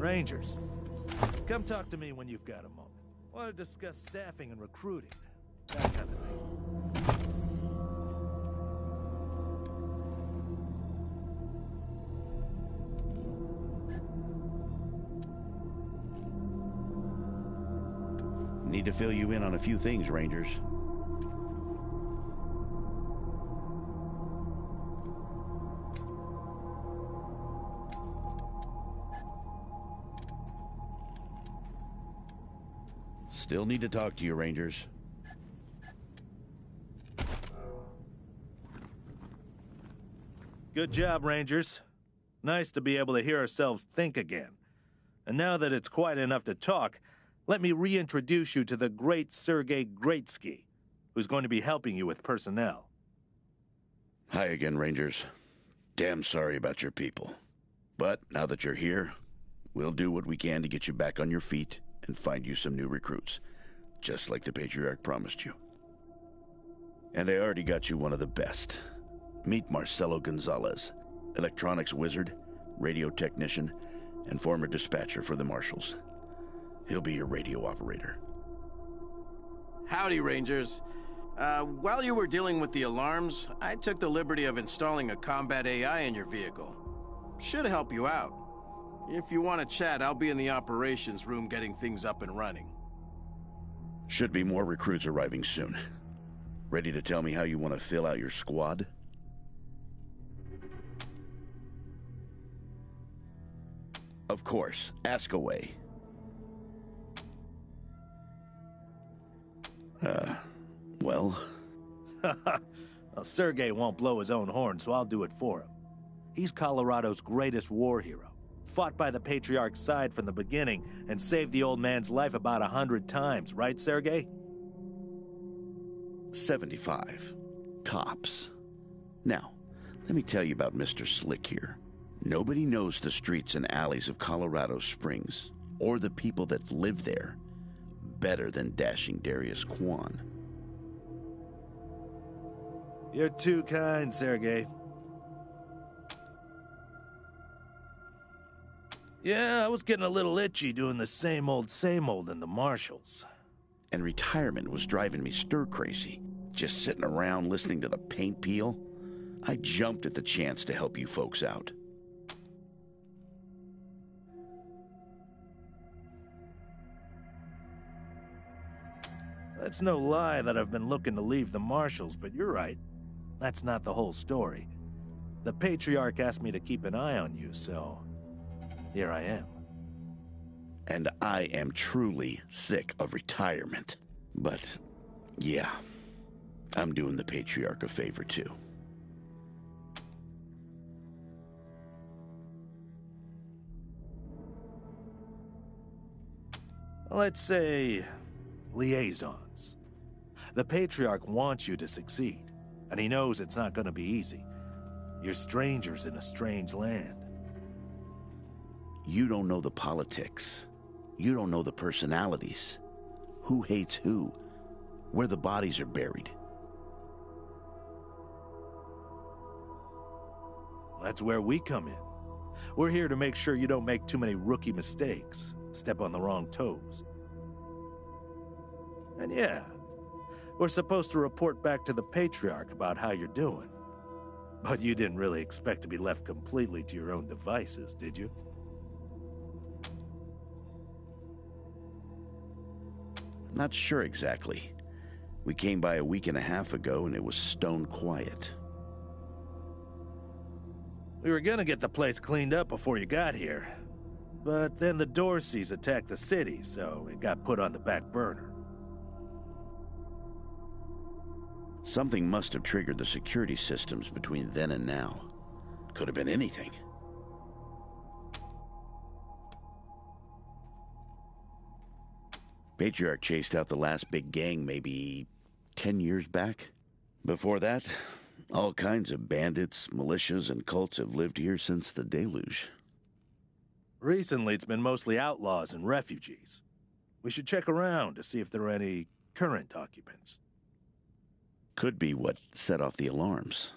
Rangers, come talk to me when you've got a moment. Want to discuss staffing and recruiting, that kind of thing. Need to fill you in on a few things, Rangers. Still need to talk to you, Rangers. Good job, Rangers. Nice to be able to hear ourselves think again. And now that it's quiet enough to talk, let me reintroduce you to the great Sergei Greatsky, who's going to be helping you with personnel. Hi again, Rangers. Damn sorry about your people. But now that you're here, we'll do what we can to get you back on your feet and find you some new recruits, just like the Patriarch promised you. And I already got you one of the best. Meet Marcelo Gonzalez, electronics wizard, radio technician, and former dispatcher for the Marshals. He'll be your radio operator. Howdy, Rangers. While you were dealing with the alarms, I took the liberty of installing a combat AI in your vehicle. Should help you out. If you want to chat, I'll be in the operations room getting things up and running. Should be more recruits arriving soon. Ready to tell me how you want to fill out your squad? Of course, ask away. Well... Well, Sergei won't blow his own horn, so I'll do it for him. He's Colorado's greatest war hero. Fought by the Patriarch's side from the beginning and saved the old man's life about 100 times, right, Sergei? 75. Tops. Now, let me tell you about Mr. Slick here. Nobody knows the streets and alleys of Colorado Springs, or the people that live there, better than dashing Darius Kwan. You're too kind, Sergei. Yeah, I was getting a little itchy doing the same old in the Marshals. And retirement was driving me stir-crazy. Just sitting around listening to the paint peel. I jumped at the chance to help you folks out. That's no lie that I've been looking to leave the Marshals, but you're right. That's not the whole story. The Patriarch asked me to keep an eye on you, so here I am. And I am truly sick of retirement. But, yeah, I'm doing the Patriarch a favor, too. Let's say liaisons. The Patriarch wants you to succeed, and he knows it's not going to be easy. You're strangers in a strange land. You don't know the politics. You don't know the personalities. Who hates who? Where the bodies are buried. That's where we come in. We're here to make sure you don't make too many rookie mistakes, step on the wrong toes. And yeah, we're supposed to report back to the Patriarch about how you're doing. But you didn't really expect to be left completely to your own devices, did you? Not sure exactly. We came by a week and a half ago and it was stone quiet. We were gonna get the place cleaned up before you got here. But then the Dorseys attacked the city, so it got put on the back burner. Something must have triggered the security systems between then and now. Could have been anything. Patriarch chased out the last big gang maybe 10 years back. Before that, all kinds of bandits, militias, and cults have lived here since the deluge. Recently, it's been mostly outlaws and refugees. We should check around to see if there are any current occupants. Could be what set off the alarms.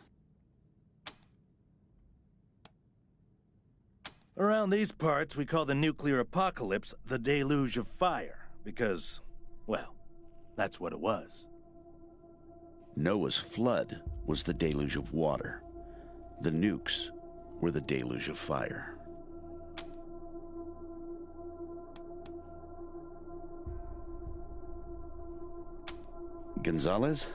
Around these parts, we call the nuclear apocalypse the deluge of fire, because, well, that's what it was. Noah's flood was the deluge of water. The nukes were the deluge of fire. Gonzalez?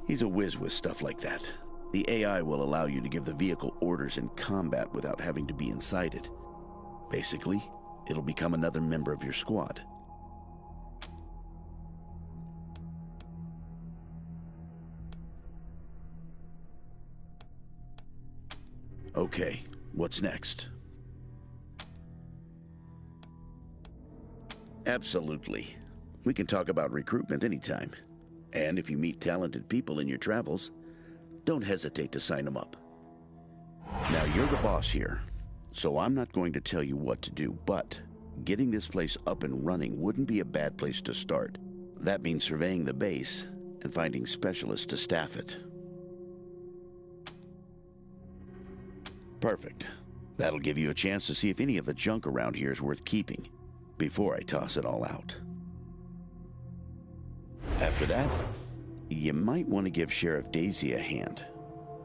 He's a whiz with stuff like that. The AI will allow you to give the vehicle orders in combat without having to be inside it. Basically, it'll become another member of your squad. Okay, what's next? Absolutely. We can talk about recruitment anytime. And if you meet talented people in your travels, don't hesitate to sign them up. Now, you're the boss here, so I'm not going to tell you what to do, but getting this place up and running wouldn't be a bad place to start. That means surveying the base and finding specialists to staff it. Perfect. That'll give you a chance to see if any of the junk around here is worth keeping before I toss it all out. After that, you might want to give Sheriff Daisy a hand.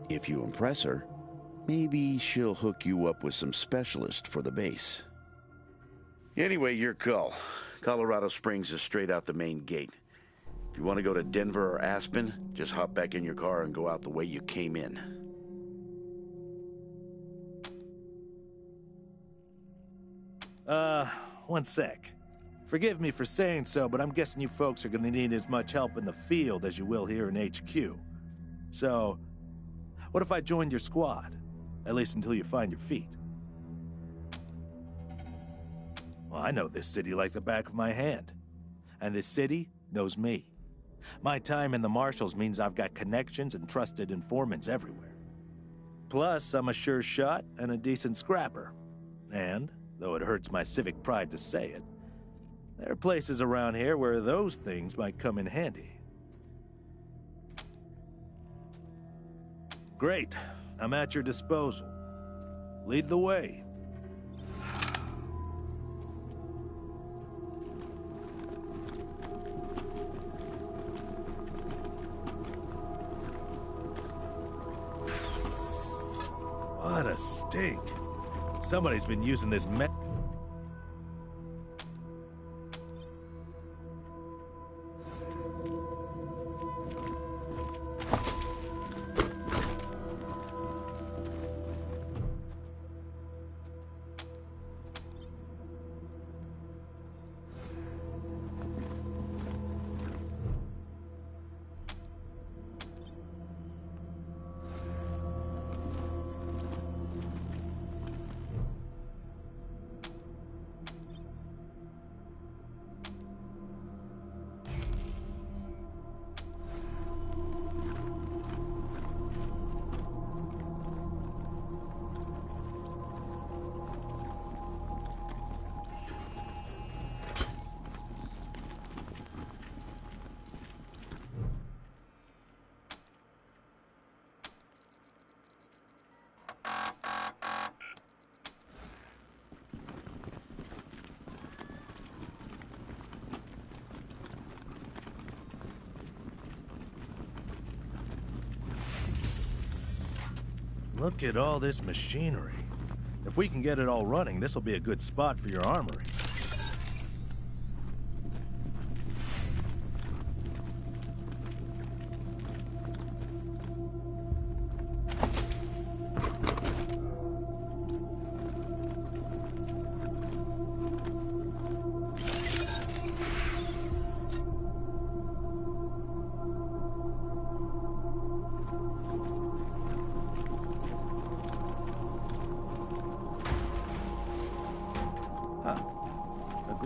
If you impress her, maybe she'll hook you up with some specialists for the base. Anyway, your call. Colorado Springs is straight out the main gate. If you want to go to Denver or Aspen, just hop back in your car and go out the way you came in. One sec. Forgive me for saying so, but I'm guessing you folks are gonna need as much help in the field as you will here in HQ. So, what if I joined your squad? At least until you find your feet. Well, I know this city like the back of my hand. And this city knows me. My time in the Marshals means I've got connections and trusted informants everywhere. Plus, I'm a sure shot and a decent scrapper. And, though it hurts my civic pride to say it, there are places around here where those things might come in handy. Great. I'm at your disposal. Lead the way. What a stink. Somebody's been using this Look at all this machinery. If we can get it all running, this will be a good spot for your armory.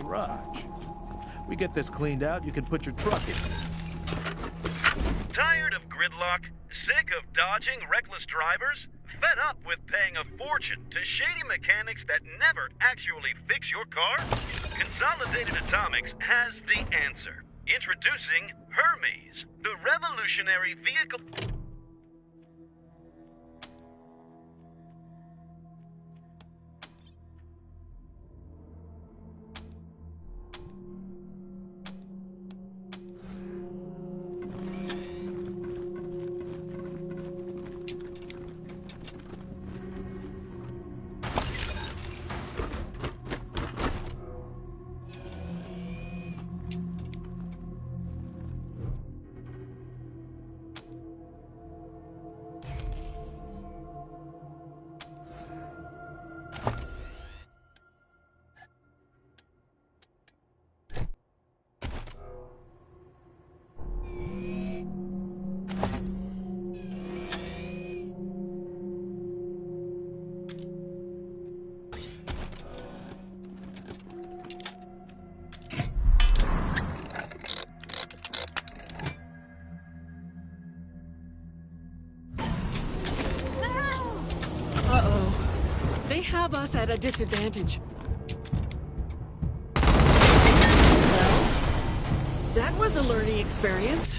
Garage. We get this cleaned out, you can put your truck in. Tired of gridlock? Sick of dodging reckless drivers? Fed up with paying a fortune to shady mechanics that never actually fix your car? Consolidated Atomics has the answer. Introducing Hermes, the revolutionary vehicle... us at a disadvantage. Well, that was a learning experience.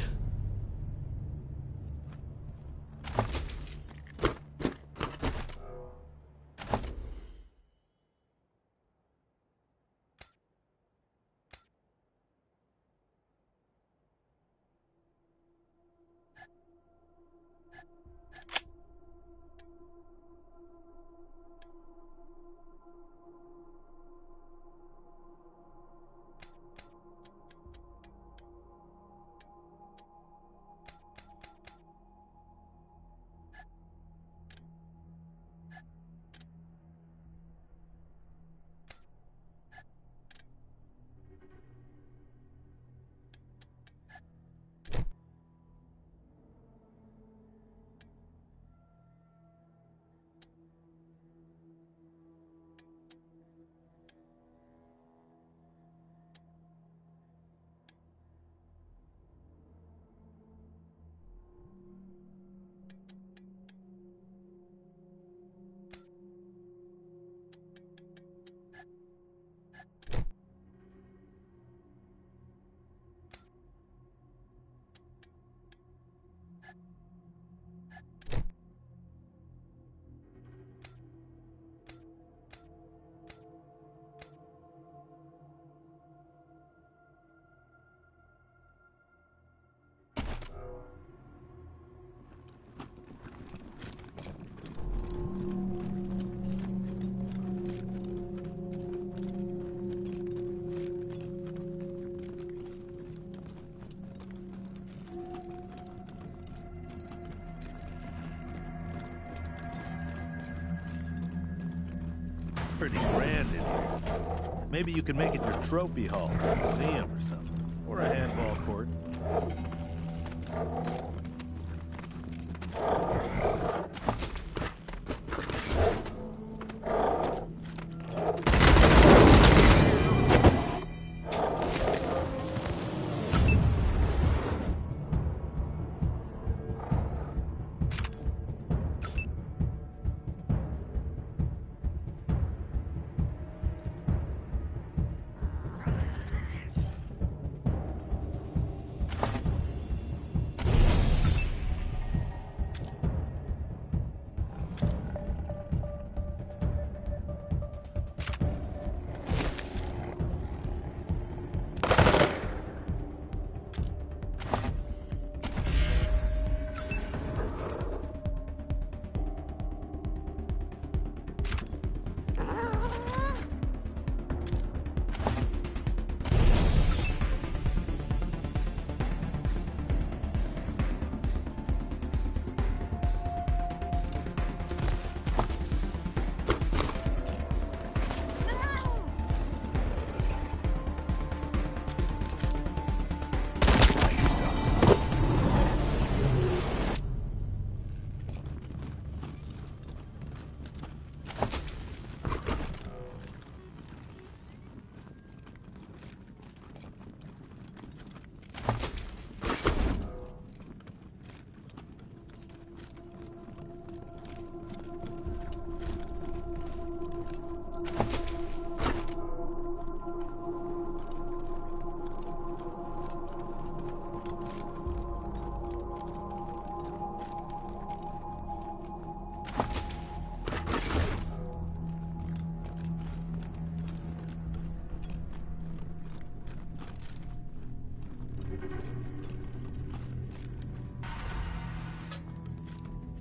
Pretty grand in here. Maybe you can make it your trophy hall, museum or something. Or a handball court.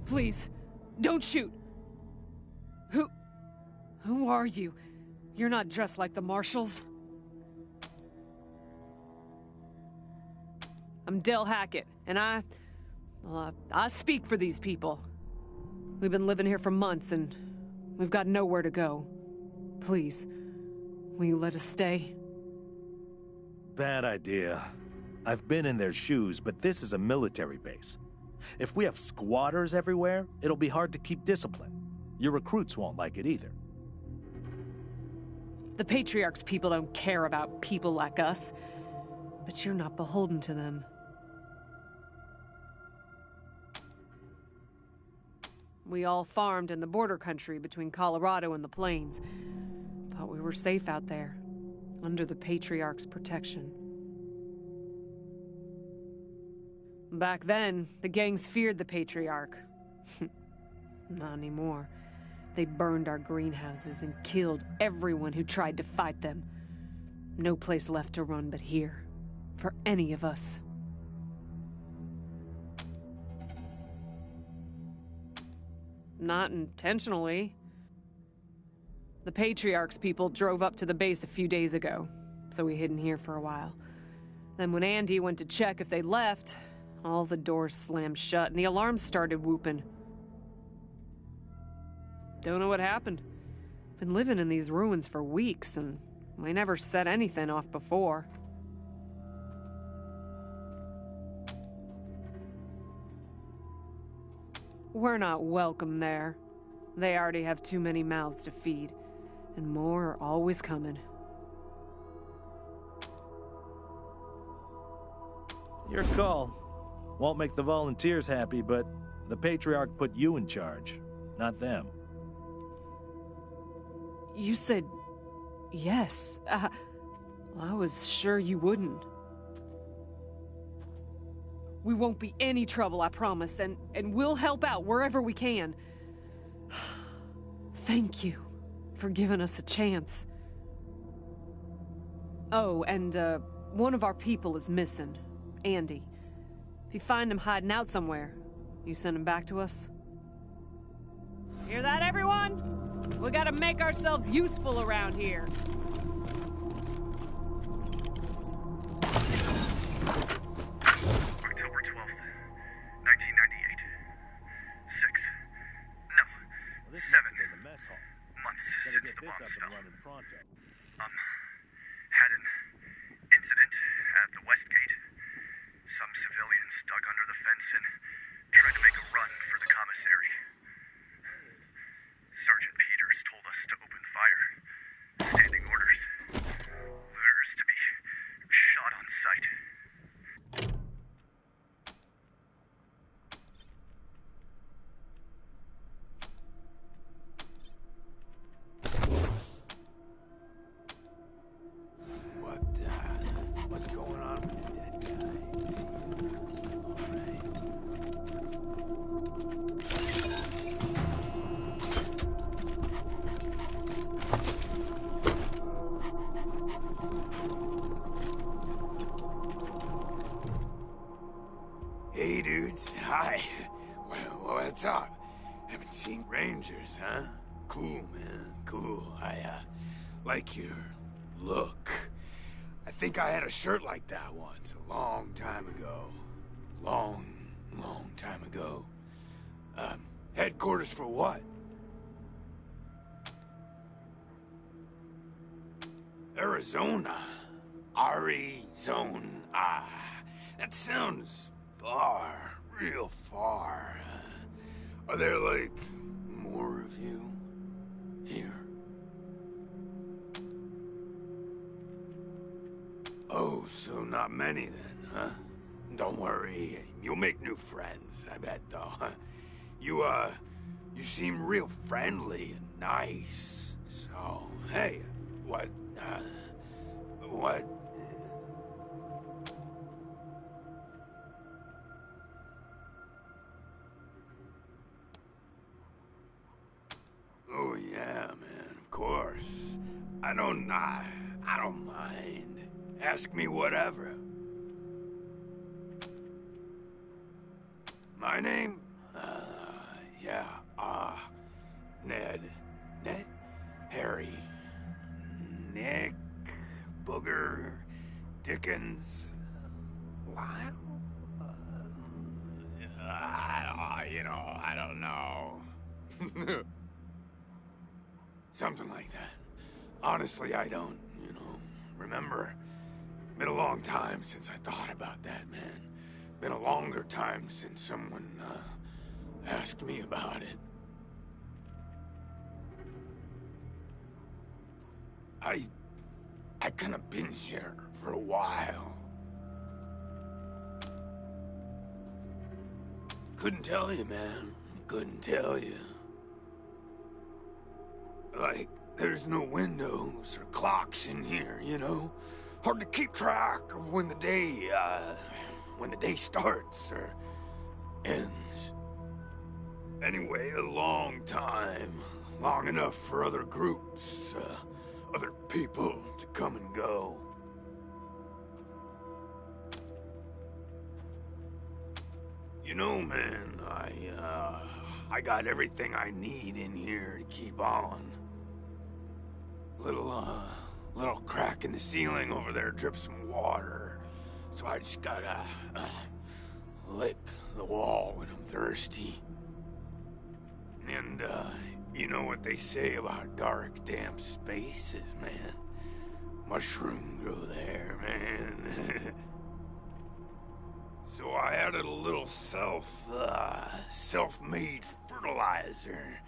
Please, don't shoot. Who are you? You're not dressed like the marshals. I'm Del Hackett, and I speak for these people. We've been living here for months, and we've got nowhere to go. Please, will you let us stay? Bad idea. I've been in their shoes, but this is a military base. If we have squatters everywhere, it'll be hard to keep discipline. Your recruits won't like it either. The Patriarch's people don't care about people like us, but you're not beholden to them. We all farmed in the border country between Colorado and the plains. Thought we were safe out there, under the Patriarch's protection. Back then, the gangs feared the Patriarch. Not anymore. They burned our greenhouses and killed everyone who tried to fight them. No place left to run but here, for any of us. Not intentionally. The Patriarch's people drove up to the base a few days ago, so we hid in here for a while. Then when Andy went to check if they left, all the doors slammed shut and the alarms started whooping. Don't know what happened. Been living in these ruins for weeks, and we never set anything off before. We're not welcome there. They already have too many mouths to feed, and more are always coming. Your call. Won't make the volunteers happy, but the Patriarch put you in charge, not them. You said yes. Well, I was sure you wouldn't. We won't be any trouble, I promise, and we'll help out wherever we can. Thank you for giving us a chance. Oh, and one of our people is missing, Andy. If you find him hiding out somewhere, you send him back to us. Hear that, everyone? We gotta make ourselves useful around here. October 12th, 1998. 6. No. Well, this 7 must have been the mess hall. months Gotta since get the this bomb up fell. and running pronto. Had an incident at the West Gate. Some civilians dug under the fence and tried to make a run for the commissary. Sergeant Peters told us to open fire. Standing orders. Looters to be shot on sight. What's going on with the dead guy? Is he all right? Hey, dudes. Hi. Well, what's up? Haven't seen Rangers, huh? Cool, man. Cool. I like your look. I think I had a shirt like that once, a long time ago. Long time ago. Headquarters for what? Arizona. Arizona. That sounds far, real far. Are there, like, more of you here? Oh, so not many then, huh? Don't worry, you'll make new friends, I bet, though. You seem real friendly and nice. So, hey, what? Oh, yeah, man, of course. I don't mind. Ask me whatever. My name? Ned. Ned? Harry. Nick. Booger. Dickens. Lyle? I don't know. Something like that. Honestly, I don't, remember. Been a long time since I thought about that, man. Been a longer time since someone, asked me about it. I kinda been here for a while. Couldn't tell you, man. couldn't tell you. Like, there's no windows or clocks in here, you know? Hard to keep track of when the day starts or ends. Anyway, a long time. Long enough for other groups, other people to come and go. You know, man, I got everything I need in here to keep on. Little crack in the ceiling over there drips some water. So I just gotta, lick the wall when I'm thirsty. And, you know what they say about dark, damp spaces, man? Mushroom grow there, man. So I added a little self-made fertilizer.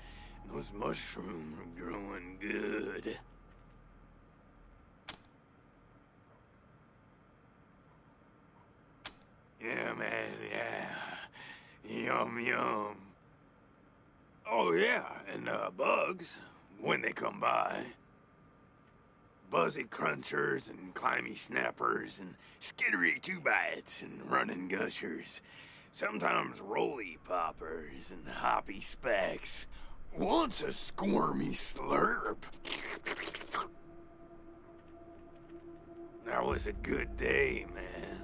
And those mushrooms are growing good. Yeah, man, yeah. Yum, yum. Oh, yeah, and bugs, when they come by. Buzzy crunchers and climby snappers and skittery two-bites and running gushers. Sometimes roly poppers and hoppy specks. Once a squirmy slurp. That was a good day, man.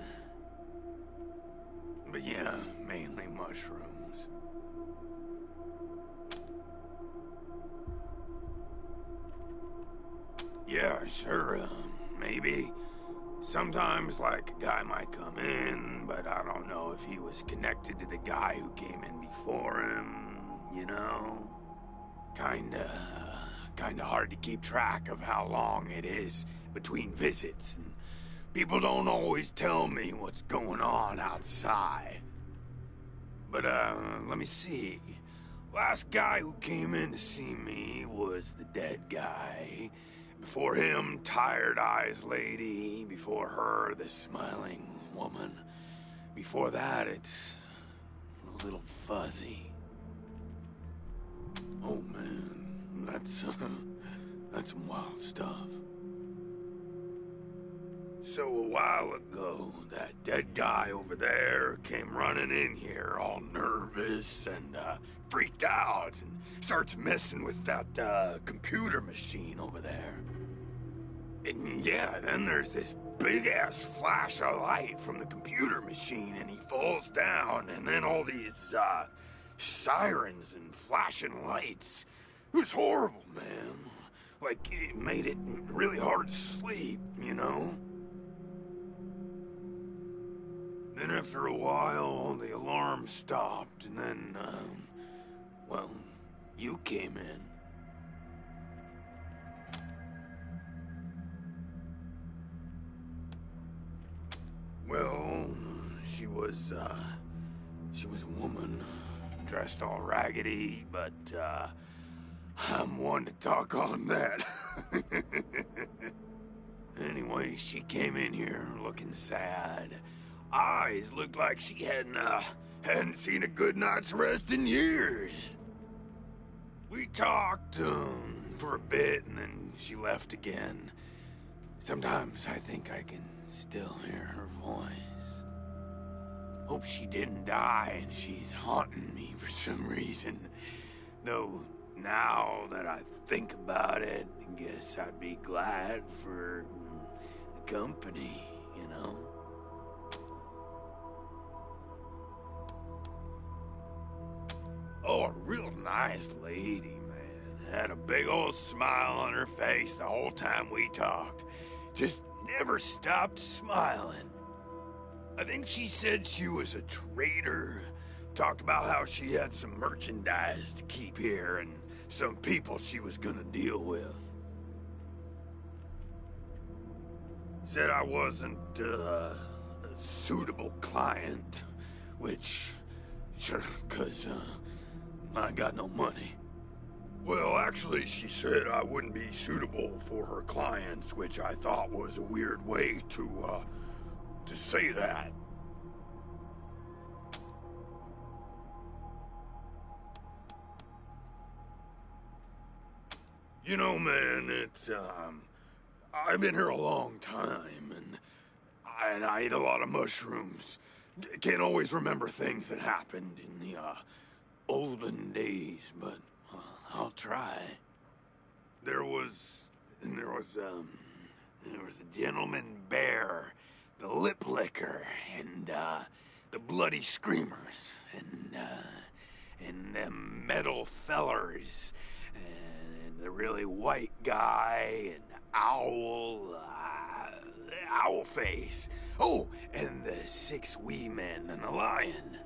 But yeah, mainly mushrooms. Yeah, sure, maybe. Sometimes, like, a guy might come in, but I don't know if he was connected to the guy who came in before him, you know? Kinda hard to keep track of how long it is between visits, and people don't always tell me what's going on outside. But, let me see. Last guy who came in to see me was the dead guy. Before him, Tired Eyes Lady. Before her, the Smiling Woman. Before that, it's a little fuzzy. Oh man, that's some wild stuff. So a while ago, that dead guy over there came running in here all nervous and freaked out and starts messing with that computer machine over there. And yeah, then there's this big-ass flash of light from the computer machine and he falls down and then all these sirens and flashing lights. It was horrible, man. Like, it made it really hard to sleep, you know? Then after a while, the alarm stopped, and then, well, you came in. Well, she was a woman, dressed all raggedy, but, I'm one to talk on that. Anyway, she came in here looking sad. Eyes looked like she hadn't seen a good night's rest in years. We talked for a bit, and then she left again. Sometimes I think I can still hear her voice. Hope she didn't die and she's haunting me for some reason. Though, now that I think about it, I guess I'd be glad for the company, you know? Oh, a real nice lady, man. Had a big old smile on her face the whole time we talked. Just never stopped smiling. I think she said she was a trader. Talked about how she had some merchandise to keep here and some people she was gonna deal with. Said I wasn't a suitable client, which, sure, 'cause I got no money. Well, actually, she said I wouldn't be suitable for her clients, which I thought was a weird way to say that. You know, man, it's, I've been here a long time, and I eat a lot of mushrooms. Can't always remember things that happened in the, olden days, but I'll try. There was a gentleman bear, the lip licker, and, the bloody screamers, and them metal fellers, and the really white guy, and owl face. Oh, and the 6 wee men and a lion.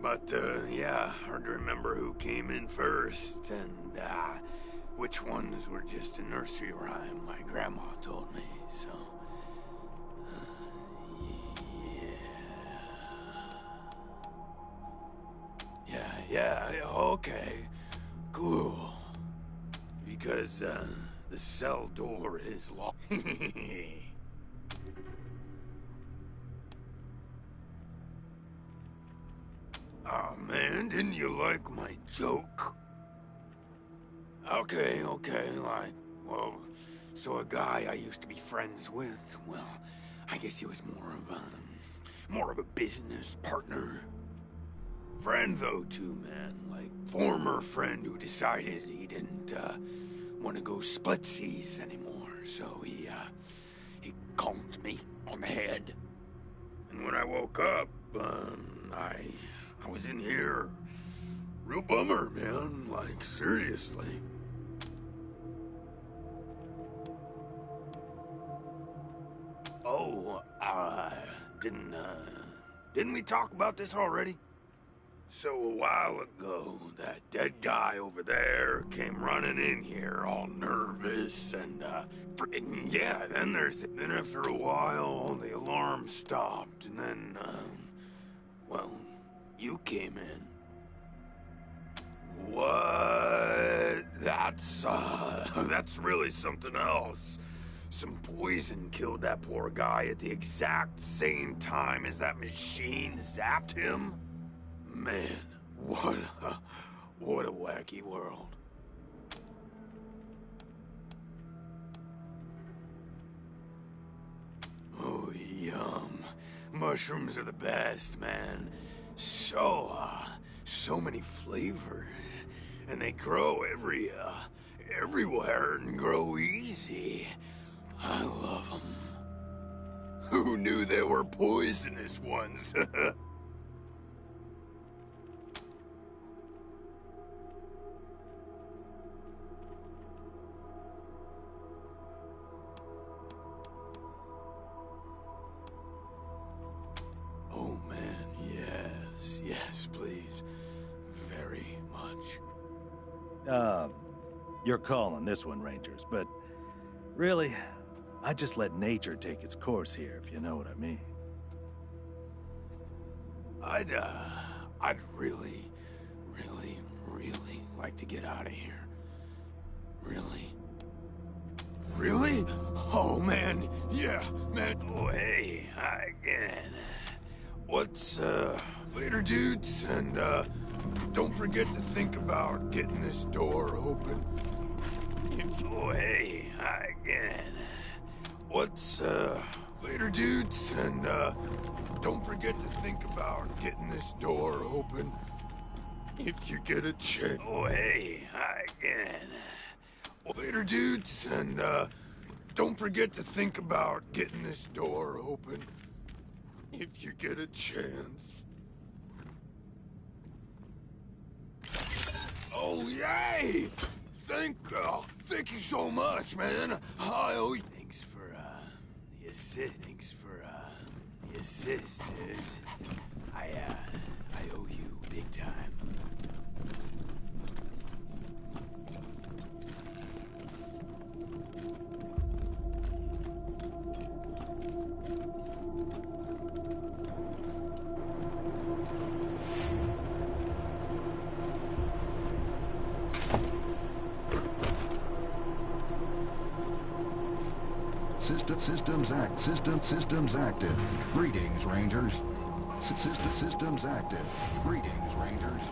But, yeah, hard to remember who came in first, and, which ones were just a nursery rhyme my grandma told me, so... Yeah, okay, cool. Because, the cell door is locked. Oh man, didn't you like my joke? Okay, like, well, so a guy I used to be friends with, well, I guess he was more of a business partner. Friend though too, man, like former friend who decided he didn't, want to go splitsies anymore, so he conked me on the head. And when I woke up, I was in here. Real bummer, man. Like, seriously. Oh, didn't we talk about this already? So a while ago, that dead guy over there came running in here all nervous and yeah, then after a while, the alarm stopped and then, well, you came in. What? That's really something else. Some poison killed that poor guy at the exact same time as that machine zapped him? Man, what a wacky world. Oh, yum. Mushrooms are the best, man. So many flavors. And they grow everywhere and grow easy. I love them. Who knew there were poisonous ones? Oh man, yes, please. Very much. You're calling this one, Rangers, but really, I just let nature take its course here, if you know what I mean. I'd really like to get out of here. Really? Really? Oh, man. Yeah, man. Oh, hey, hi again. What's, later, dudes, and, don't forget to think about getting this door open. Oh, hey, hi again. What's, later, dudes, and, don't forget to think about getting this door open if you get a chance. Oh, hey, hi again. Later, dudes, and, don't forget to think about getting this door open if you get a chance. Oh, yay! Thank you so much, man. I owe you. Thanks for, the assist, dudes. I owe you big time. Systems active. Greetings, Rangers. Systems active. Greetings, Rangers.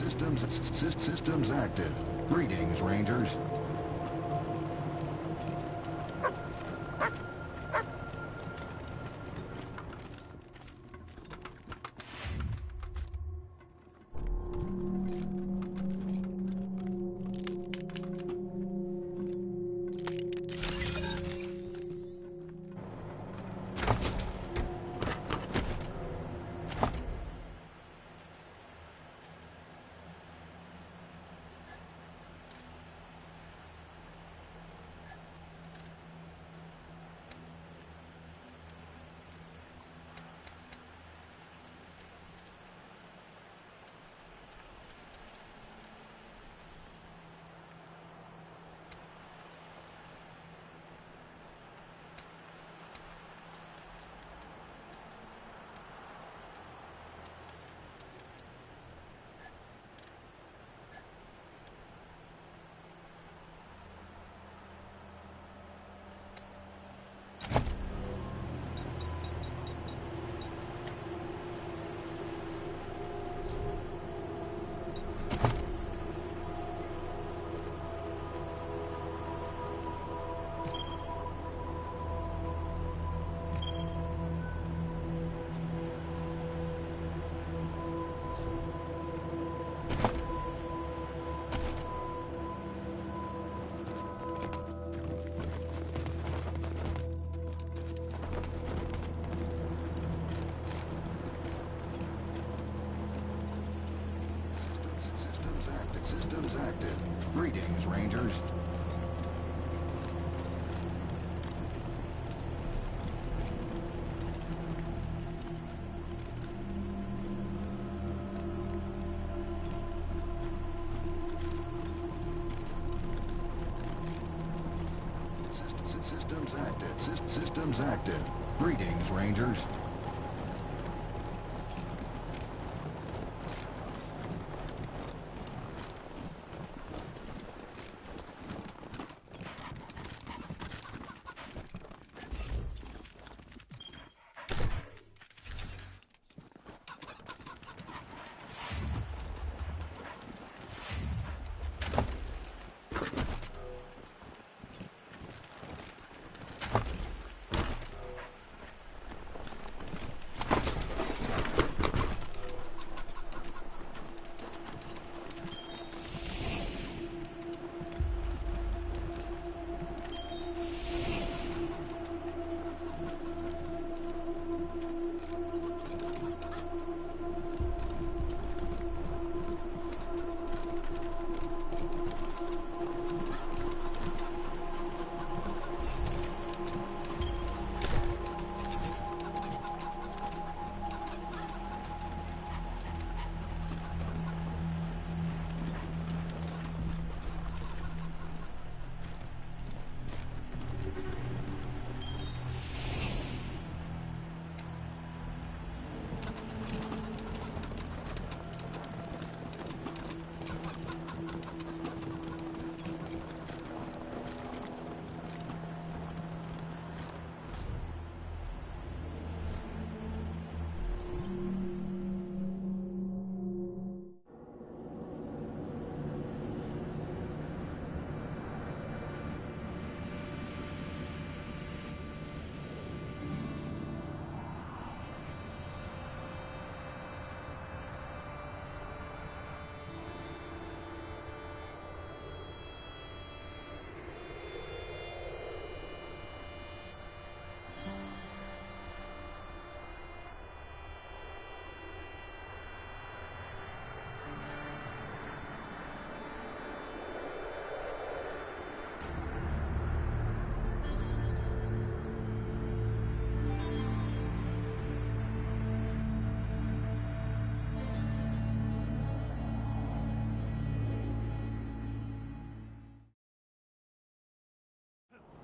Systems active. Greetings, Rangers. Systems active. Greetings, Rangers. Systems active. Systems active. Greetings, Rangers.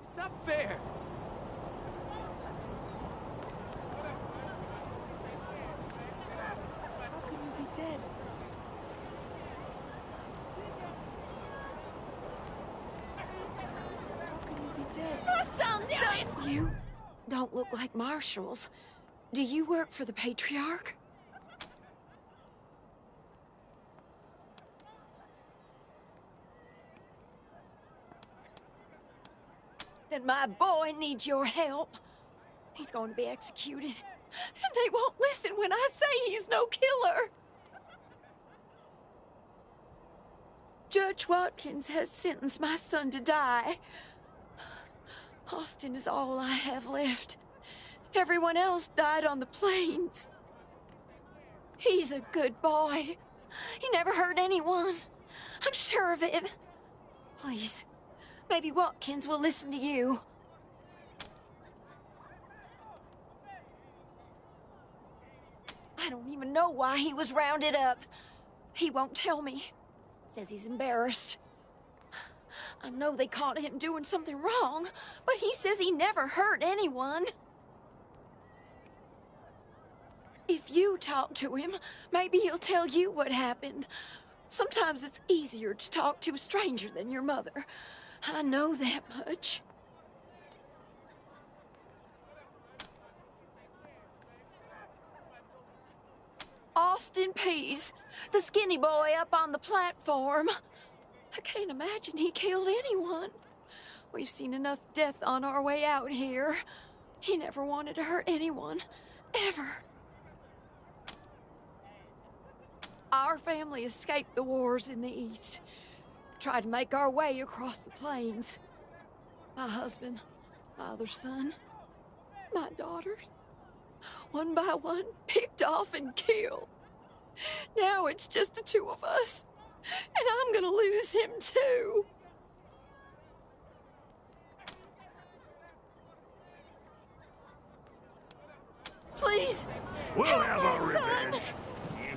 It's not fair! How can you be dead? How can you be dead? You don't look like marshals. Do you work for the Patriarch? then my boy needs your help. He's going to be executed. And they won't listen when I say he's no killer. Judge Watkins has sentenced my son to die. Austin is all I have left. Everyone else died on the plains. He's a good boy. He never hurt anyone. I'm sure of it. Please, maybe Watkins will listen to you. I don't even know why he was rounded up. He won't tell me. Says he's embarrassed. I know they caught him doing something wrong, but he says he never hurt anyone. If you talk to him, maybe he'll tell you what happened. Sometimes it's easier to talk to a stranger than your mother. I know that much. Austin Pease, the skinny boy up on the platform. I can't imagine he killed anyone. We've seen enough death on our way out here. He never wanted to hurt anyone, ever. Our family escaped the wars in the East. Tried to make our way across the plains. My husband, my other son, my daughters, one by one, picked off and killed. Now it's just the two of us, and I'm gonna lose him too. Please, We'll help have my our son. revenge.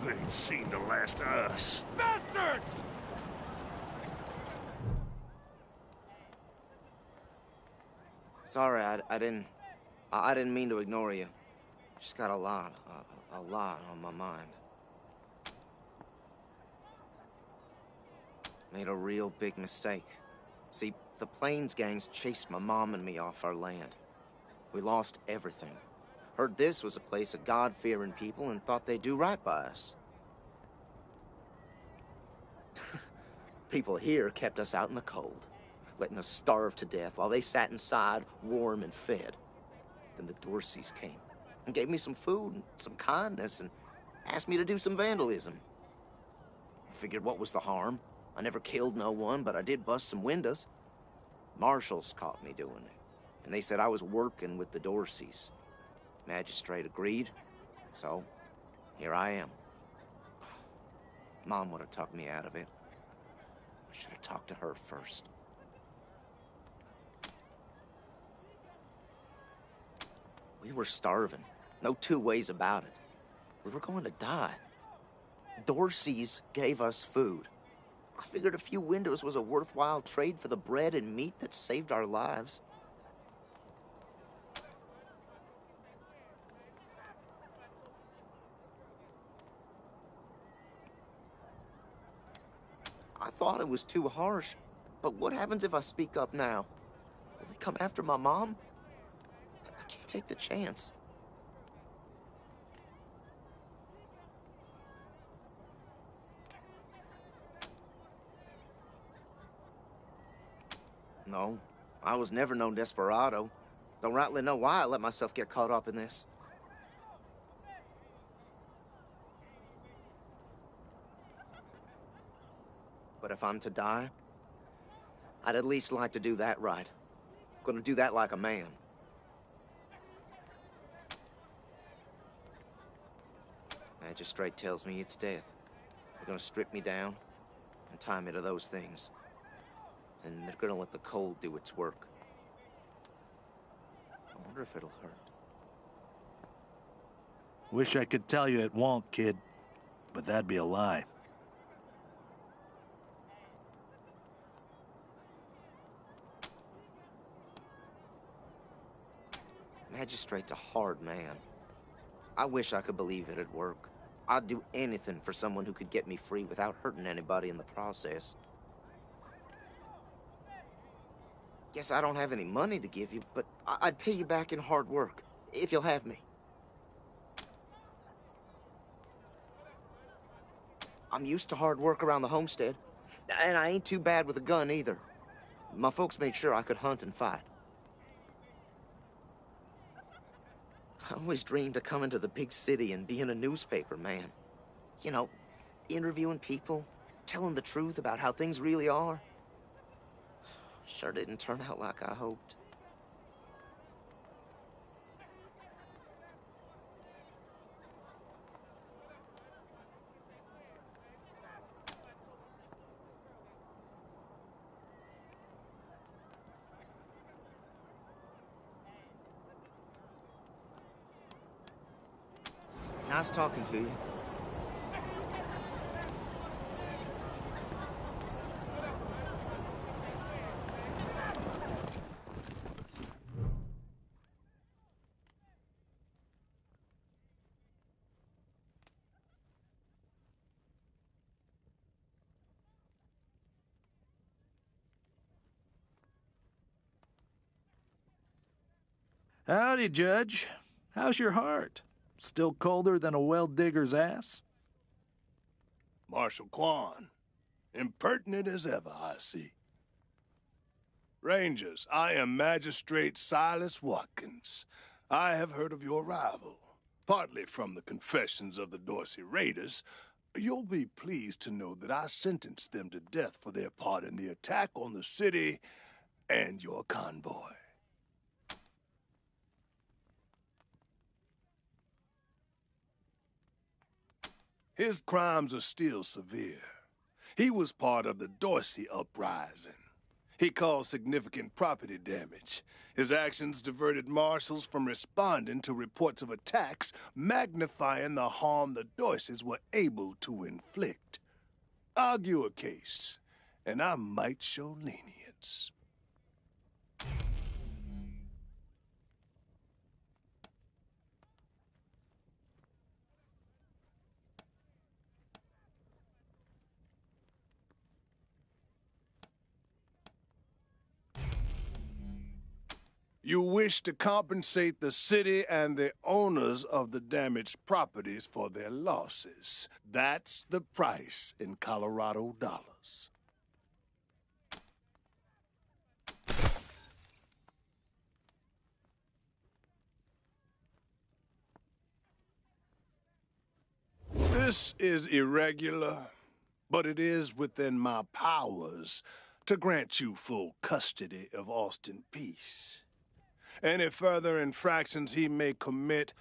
You ain't seen the last of us. Bastards! Sorry, I didn't mean to ignore you. Just got a lot on my mind. Made a real big mistake. See, the Plains gangs chased my mom and me off our land. We lost everything. Heard this was a place of God-fearing people and thought they'd do right by us. People here kept us out in the cold, letting us starve to death while they sat inside, warm and fed. Then the Dorseys came and gave me some food and some kindness and asked me to do some vandalism. I figured, what was the harm? I never killed no one, but I did bust some windows. Marshals caught me doing it, and they said I was working with the Dorseys. Magistrate agreed, so here I am. Mom would have talked me out of it. I should have talked to her first. We were starving. No two ways about it. We were going to die. Dorseys gave us food. I figured a few windows was a worthwhile trade for the bread and meat that saved our lives. I thought it was too harsh, but what happens if I speak up now? Will they come after my mom? I can't take the chance. No, I was never no desperado. Don't rightly know why I let myself get caught up in this. But if I'm to die, I'd at least like to do that right. I'm gonna do that like a man. Magistrate tells me it's death. They're gonna strip me down and tie me to those things. And they're gonna let the cold do its work. I wonder if it'll hurt. Wish I could tell you it won't, kid, but that'd be a lie. Magistrate's a hard man. I wish I could believe it'd work. I'd do anything for someone who could get me free without hurting anybody in the process. Guess I don't have any money to give you, but I'd pay you back in hard work, if you'll have me. I'm used to hard work around the homestead, and I ain't too bad with a gun either. My folks made sure I could hunt and fight. I always dreamed of coming to the big city and being a newspaper man. You know, interviewing people, telling the truth about how things really are. Sure didn't turn out like I hoped. Nice talking to you. Howdy, Judge. How's your heart? Still colder than a well-digger's ass? Marshal Quan, impertinent as ever, I see. Rangers, I am Magistrate Silas Watkins. I have heard of your arrival, partly from the confessions of the Dorsey Raiders. You'll be pleased to know that I sentenced them to death for their part in the attack on the city and your convoy. His crimes are still severe. He was part of the Dorsey uprising. He caused significant property damage. His actions diverted marshals from responding to reports of attacks, magnifying the harm the Dorseys were able to inflict. Argue a case, and I might show lenience. You wish to compensate the city and the owners of the damaged properties for their losses. That's the price in Colorado dollars. This is irregular, but it is within my powers to grant you full custody of Austin Peace. Any further infractions he may commit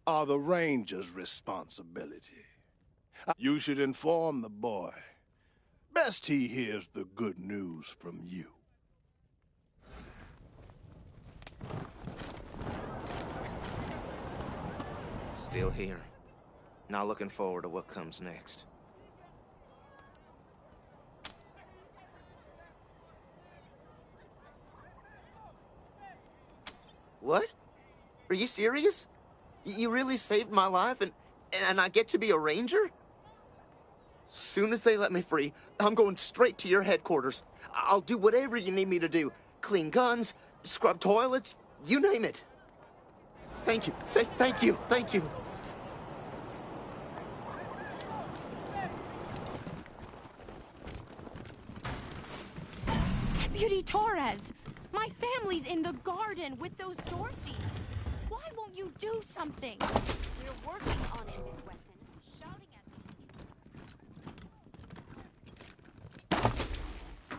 are the Ranger's responsibility. You should inform the boy. Best he hears the good news from you. Still here. Not looking forward to what comes next. What? Are you serious? You really saved my life and I get to be a ranger? Soon as they let me free, I'm going straight to your headquarters. I'll do whatever you need me to do. Clean guns, scrub toilets, you name it. Thank you, thank you, thank you. Deputy Torres! My family's in the garden with those Dorseys. Why won't you do something? We're working on it, Miss Wesson. Shouting at me.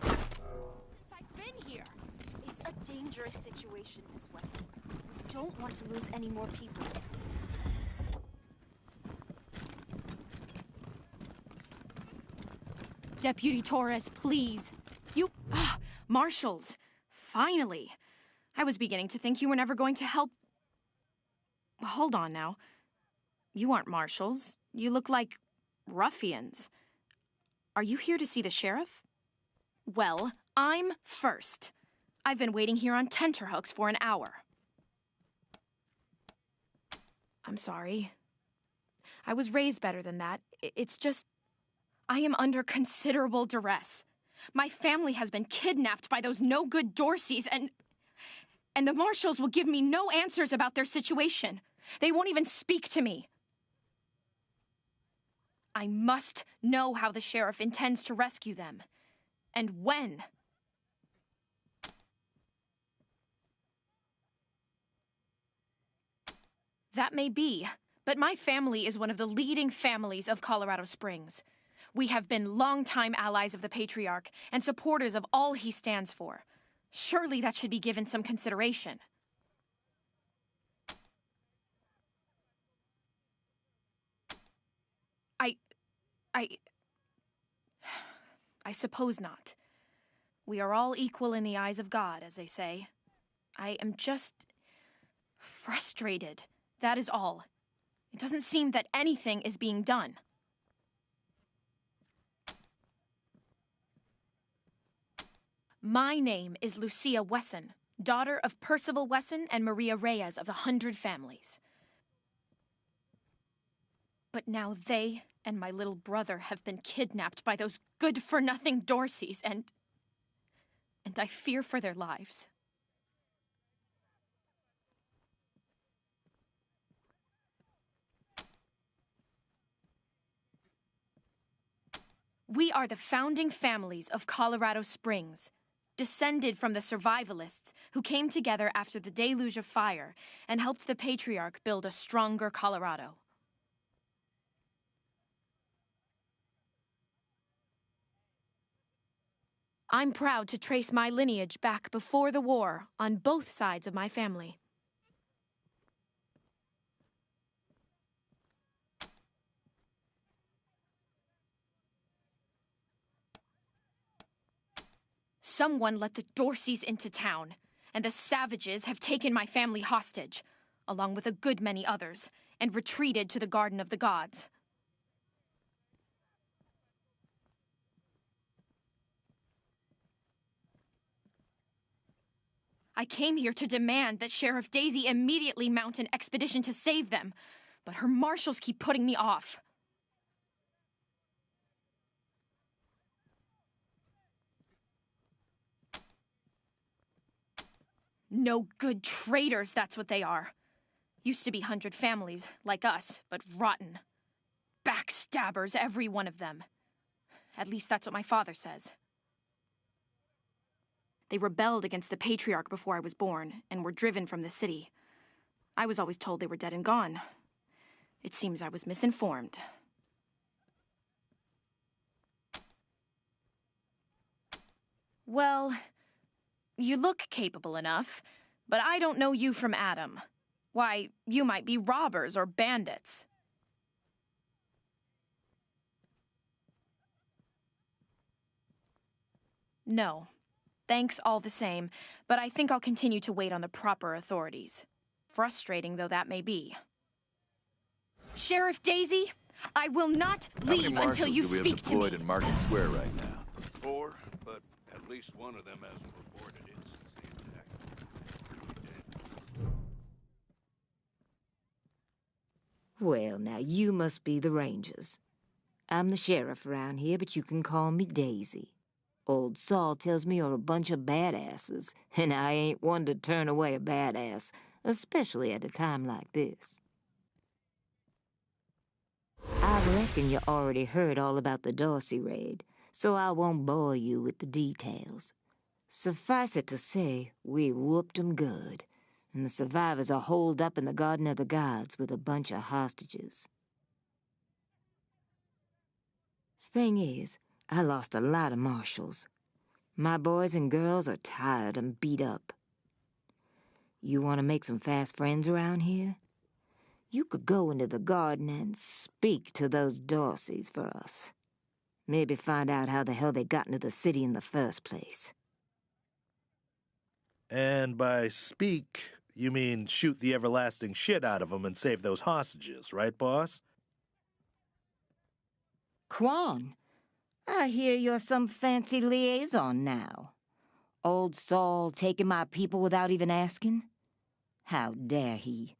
Since I've been here. It's a dangerous situation, Miss Wesson. We don't want to lose any more people. Deputy Torres, please. You... Marshals. Finally. I was beginning to think you were never going to help. Hold on now. You aren't marshals. You look like ruffians. Are you here to see the sheriff? Well, I'm first. I've been waiting here on tenterhooks for an hour. I'm sorry. I was raised better than that. It's just... I am under considerable duress. My family has been kidnapped by those no-good Dorseys, and the marshals will give me no answers about their situation. They won't even speak to me. I must know how the sheriff intends to rescue them, and when. That may be, but my family is one of the leading families of Colorado Springs. We have been longtime allies of the Patriarch and supporters of all he stands for. Surely that should be given some consideration. I suppose not. We are all equal in the eyes of God, as they say. I am just frustrated. That is all. It doesn't seem that anything is being done. My name is Lucia Wesson, daughter of Percival Wesson and Maria Reyes of the 100 Families. But now they and my little brother have been kidnapped by those good-for-nothing Dorseys, and I fear for their lives. We are the founding families of Colorado Springs, descended from the survivalists who came together after the deluge of fire and helped the Patriarch build a stronger Colorado. I'm proud to trace my lineage back before the war on both sides of my family. Someone let the Dorseys into town, and the savages have taken my family hostage, along with a good many others, and retreated to the Garden of the Gods. I came here to demand that Sheriff Daisy immediately mount an expedition to save them, but her marshals keep putting me off. No good traitors, that's what they are. Used to be 100 families, like us, but rotten. Backstabbers, every one of them. At least that's what my father says. They rebelled against the Patriarch before I was born, and were driven from the city. I was always told they were dead and gone. It seems I was misinformed. Well, you look capable enough, but I don't know you from Adam. Why, you might be robbers or bandits. No. Thanks all the same, but I think I'll continue to wait on the proper authorities. Frustrating though that may be. Sheriff Daisy, I will not leave until you speak to me. How many marshals do we have deployed in Market Square right now? 4, but at least one of them hasn't reported it since the attack. Well, now you must be the Rangers. I'm the sheriff around here, but you can call me Daisy. Old Saul tells me you're a bunch of badasses, and I ain't one to turn away a badass, especially at a time like this. I reckon you already heard all about the Dorsey raid, so I won't bore you with the details. Suffice it to say, we whooped 'em good, and the survivors are holed up in the Garden of the Gods with a bunch of hostages. Thing is, I lost a lot of marshals. My boys and girls are tired and beat up. You want to make some fast friends around here? You could go into the garden and speak to those Dorseys for us. Maybe find out how the hell they got into the city in the first place. And by speak, you mean shoot the everlasting shit out of them and save those hostages, right, boss? Quan, I hear you're some fancy liaison now. Old Saul taking my people without even asking? How dare he?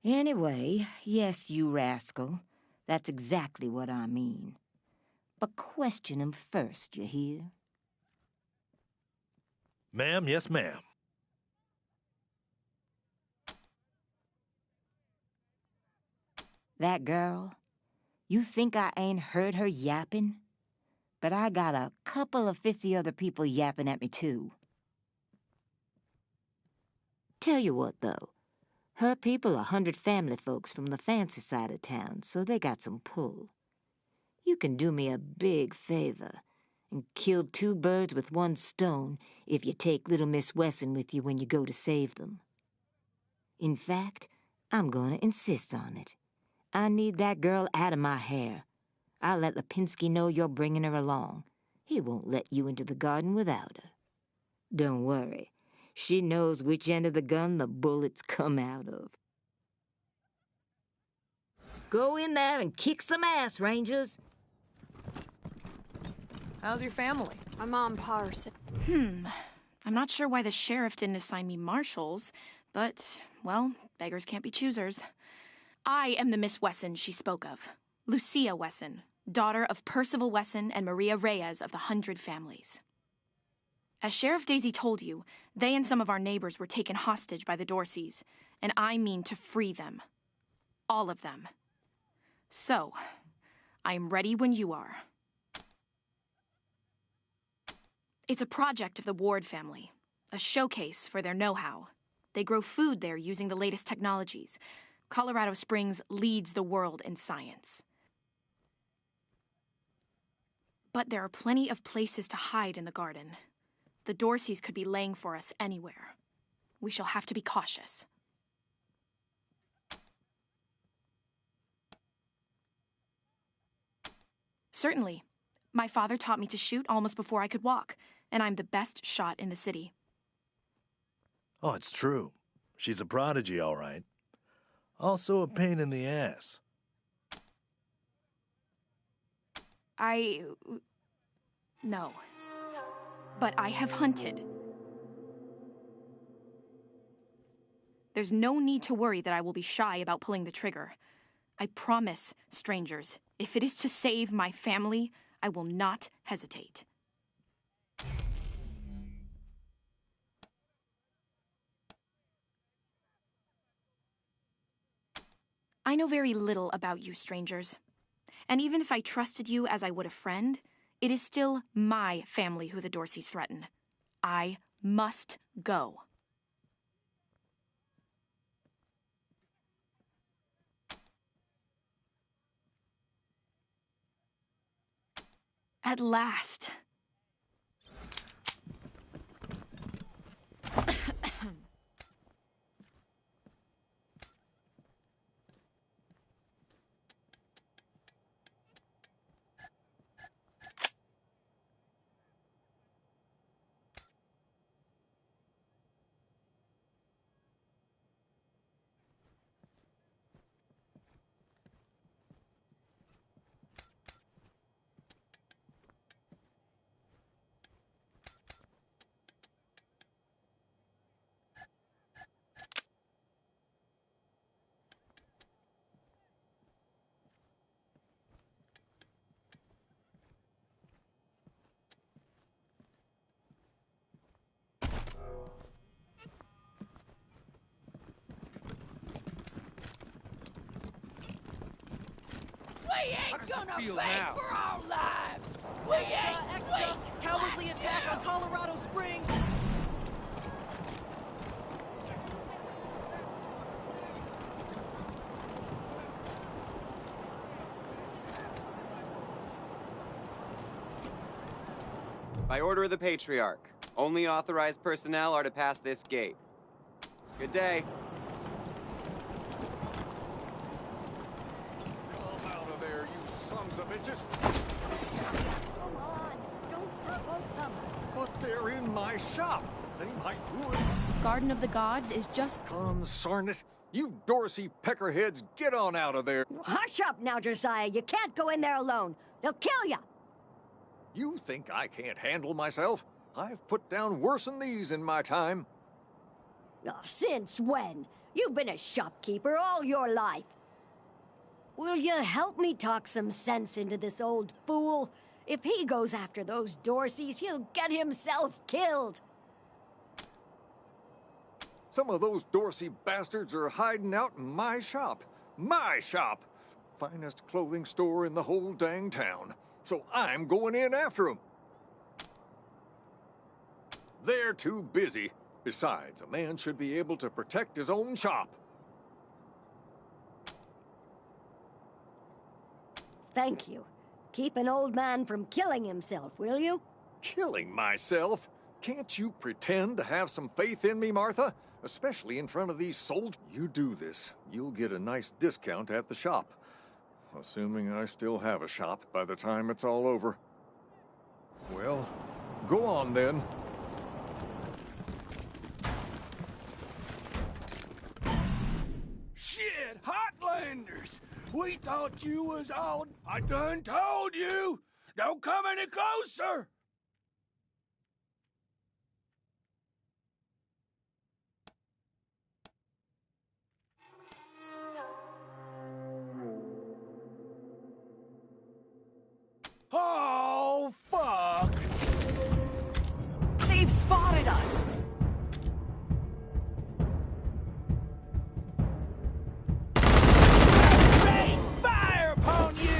Anyway, yes, you rascal. That's exactly what I mean. But question him first, you hear? Ma'am, yes, ma'am. That girl, you think I ain't heard her yapping? But I got a couple of 50 other people yapping at me, too. Tell you what, though. Her people are 100 family folks from the fancy side of town, so they got some pull. You can do me a big favor and kill 2 birds with 1 stone if you take little Miss Wesson with you when you go to save them. In fact, I'm going to insist on it. I need that girl out of my hair. I'll let Lipinski know you're bringing her along. He won't let you into the garden without her. Don't worry. She knows which end of the gun the bullets come out of. Go in there and kick some ass, Rangers. How's your family? My mom, Pa are sick. I'm not sure why the sheriff didn't assign me marshals, but, well, beggars can't be choosers. I am the Miss Wesson she spoke of. Lucia Wesson, daughter of Percival Wesson and Maria Reyes of the 100 Families. As Sheriff Daisy told you, they and some of our neighbors were taken hostage by the Dorseys, and I mean to free them. All of them. So, I am ready when you are. It's a project of the Ward family, a showcase for their know-how. They grow food there using the latest technologies. Colorado Springs leads the world in science. But there are plenty of places to hide in the garden. The Dorseys could be laying for us anywhere. We shall have to be cautious. Certainly. My father taught me to shoot almost before I could walk, and I'm the best shot in the city. Oh, it's true. She's a prodigy, all right. Also a pain in the ass. No. But I have hunted. There's no need to worry that I will be shy about pulling the trigger. I promise, strangers, if it is to save my family, I will not hesitate. I know very little about you, strangers. And even if I trusted you as I would a friend, it is still my family who the Dorseys threaten. I must go. At last. We ain't gonna fight for our lives! We Extra! Cowardly attack on Colorado Springs! By order of the Patriarch, only authorized personnel are to pass this gate. Good day. Come out of there, you sons of bitches! Come on, don't provoke them. But they're in my shop. They might ruin... Garden of the Gods is just... Consarn it! You Dorsey peckerheads, get on out of there! Hush up now, Josiah. You can't go in there alone. They'll kill you. You think I can't handle myself? I've put down worse than these in my time. Oh, since when? You've been a shopkeeper all your life. Will you help me talk some sense into this old fool? If he goes after those Dorseys, he'll get himself killed. Some of those Dorsey bastards are hiding out in my shop. My shop! Finest clothing store in the whole dang town. So I'm going in after them. They're too busy. Besides, a man should be able to protect his own shop. thank you. Keep an old man from killing himself, will you? Killing myself? Can't you pretend to have some faith in me, Martha? Especially in front of these soldiers. You do this, you'll get a nice discount at the shop. Assuming I still have a shop by the time it's all over. Well, go on then. Shit, Hotlanders! We thought you was all... I done told you! Don't come any closer! Oh, fuck! They've spotted us! Rain fire upon you!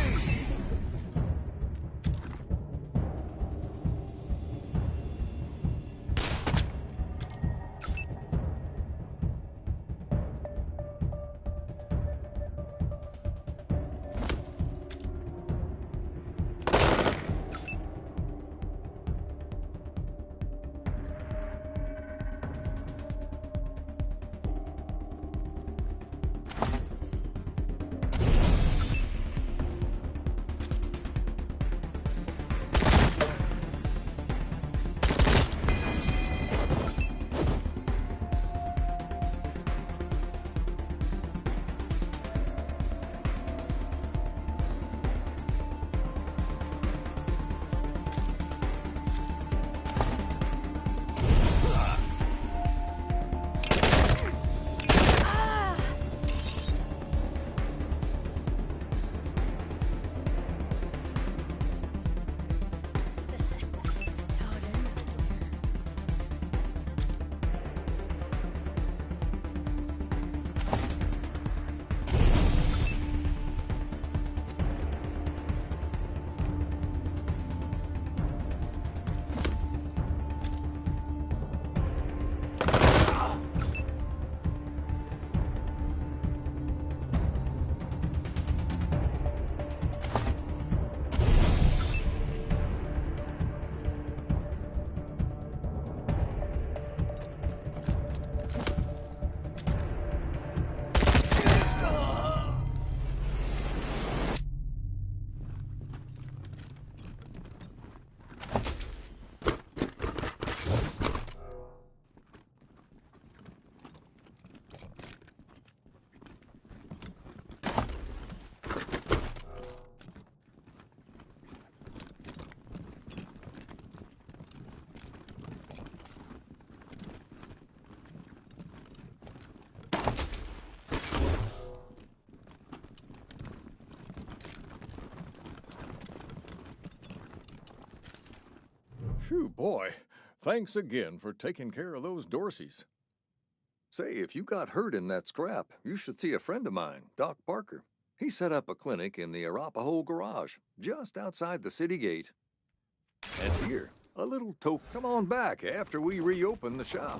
Phew, boy. Thanks again for taking care of those Dorseys. Say, if you got hurt in that scrap, you should see a friend of mine, Doc Parker. He set up a clinic in the Arapahoe garage, just outside the city gate. And here, a little token. Come on back after we reopen the shop.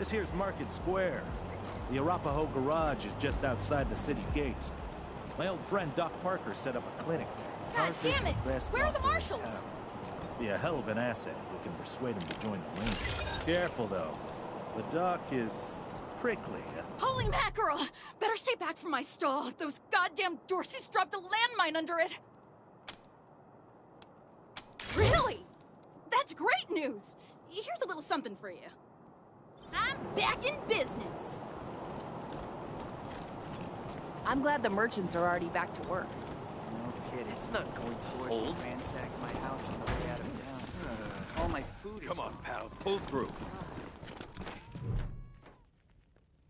This here's Market Square. The Arapaho Garage is just outside the city gates. My old friend Doc Parker set up a clinic. God damn it! Where are the marshals? Be a hell of an asset if we can persuade him to join the Rangers. Careful, though. The Doc is prickly. Holy mackerel! Better stay back from my stall. Those goddamn Dorseys dropped a landmine under it. Really? That's great news! Here's a little something for you. I'm back in business. I'm glad the merchants are already back to work. No kid, it's not going to hold. Ransacked my house on the way out of town. All my food is Come on, pal, pull through.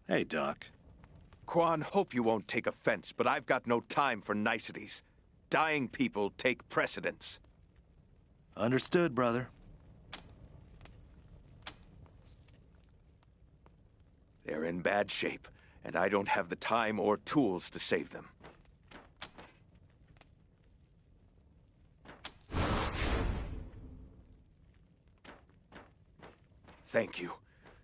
Hey, Doc. Quan, hope you won't take offense, but I've got no time for niceties. Dying people take precedence. Understood, brother. They're in bad shape, and I don't have the time or tools to save them. Thank you.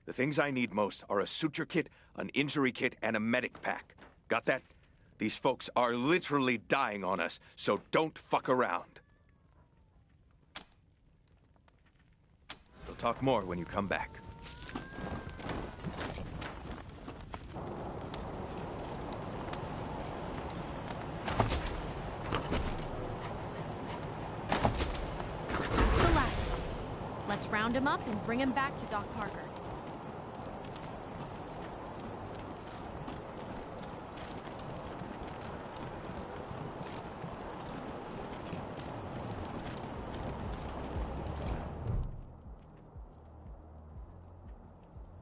The things I need most are a suture kit, an injury kit, and a medic pack. Got that? These folks are literally dying on us, so don't fuck around. We'll talk more when you come back. Let's round him up and bring him back to Doc Parker.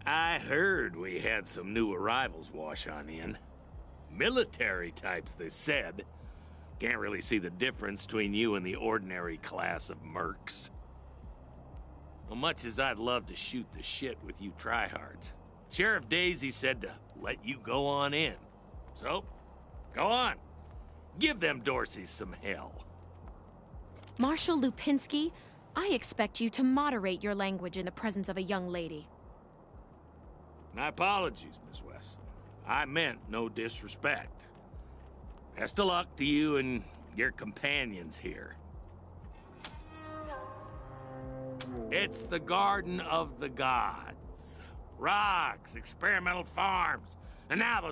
I heard we had some new arrivals wash on in. Military types, they said. Can't really see the difference between you and the ordinary class of mercs. Well, much as I'd love to shoot the shit with you tryhards, Sheriff Daisy said to let you go on in. So, go on. Give them Dorseys some hell. Marshal Lupinski, I expect you to moderate your language in the presence of a young lady. My apologies, Miss Weston. I meant no disrespect. Best of luck to you and your companions here. It's the Garden of the Gods. Rocks, experimental farms, and now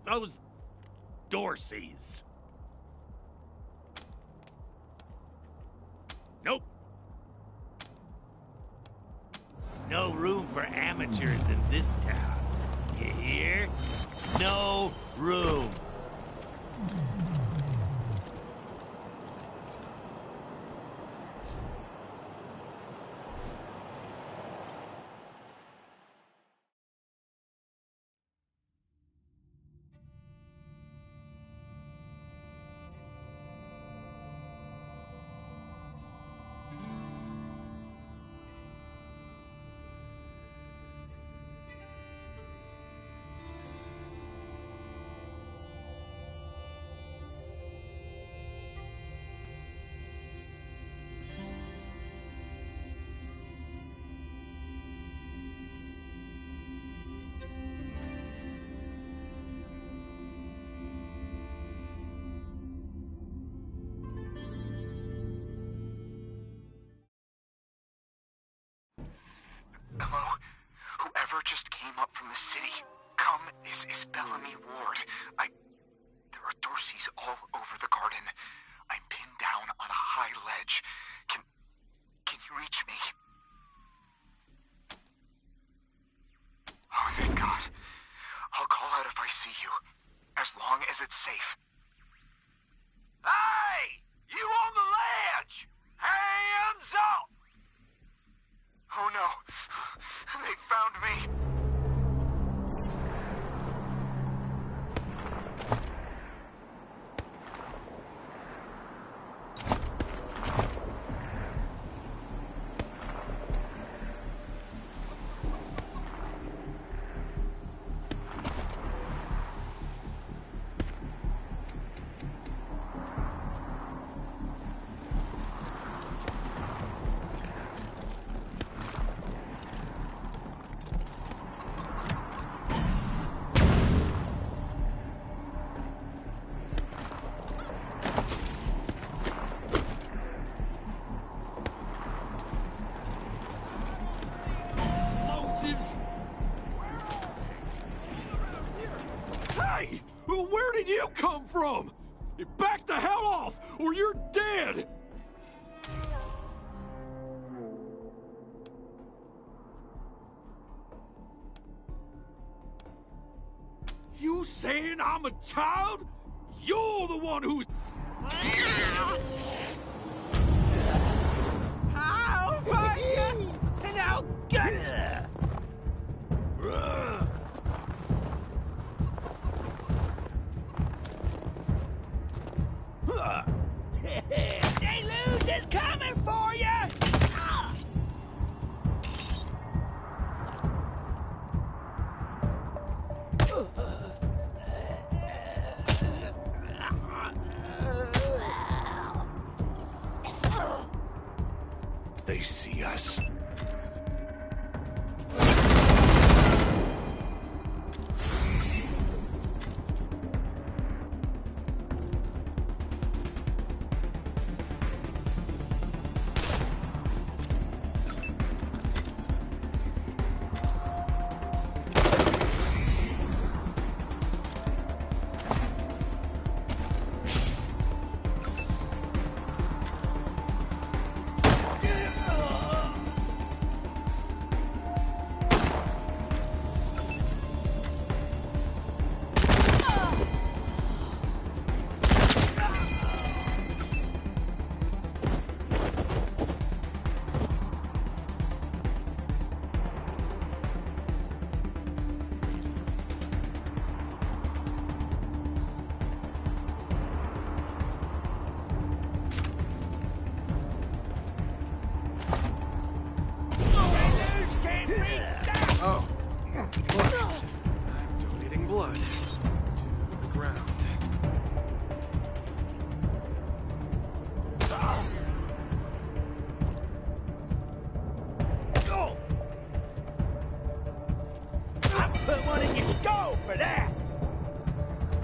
those Dorseys. Nope. No room for amateurs in this town. You hear? No room. Hello? Whoever just came up from the city, come. This is Bellamy Ward. There are Dorseys all over the garden. I'm pinned down on a high ledge. Can you reach me? Oh, thank God. I'll call out if I see you, as long as it's safe. Hey! You on the ledge! Hands up! Oh no, they found me. from? You back the hell off, or you're dead! You saying I'm a child? You're the one who's... I'll find you, and I'll get you! Deluge is coming for you! They see us.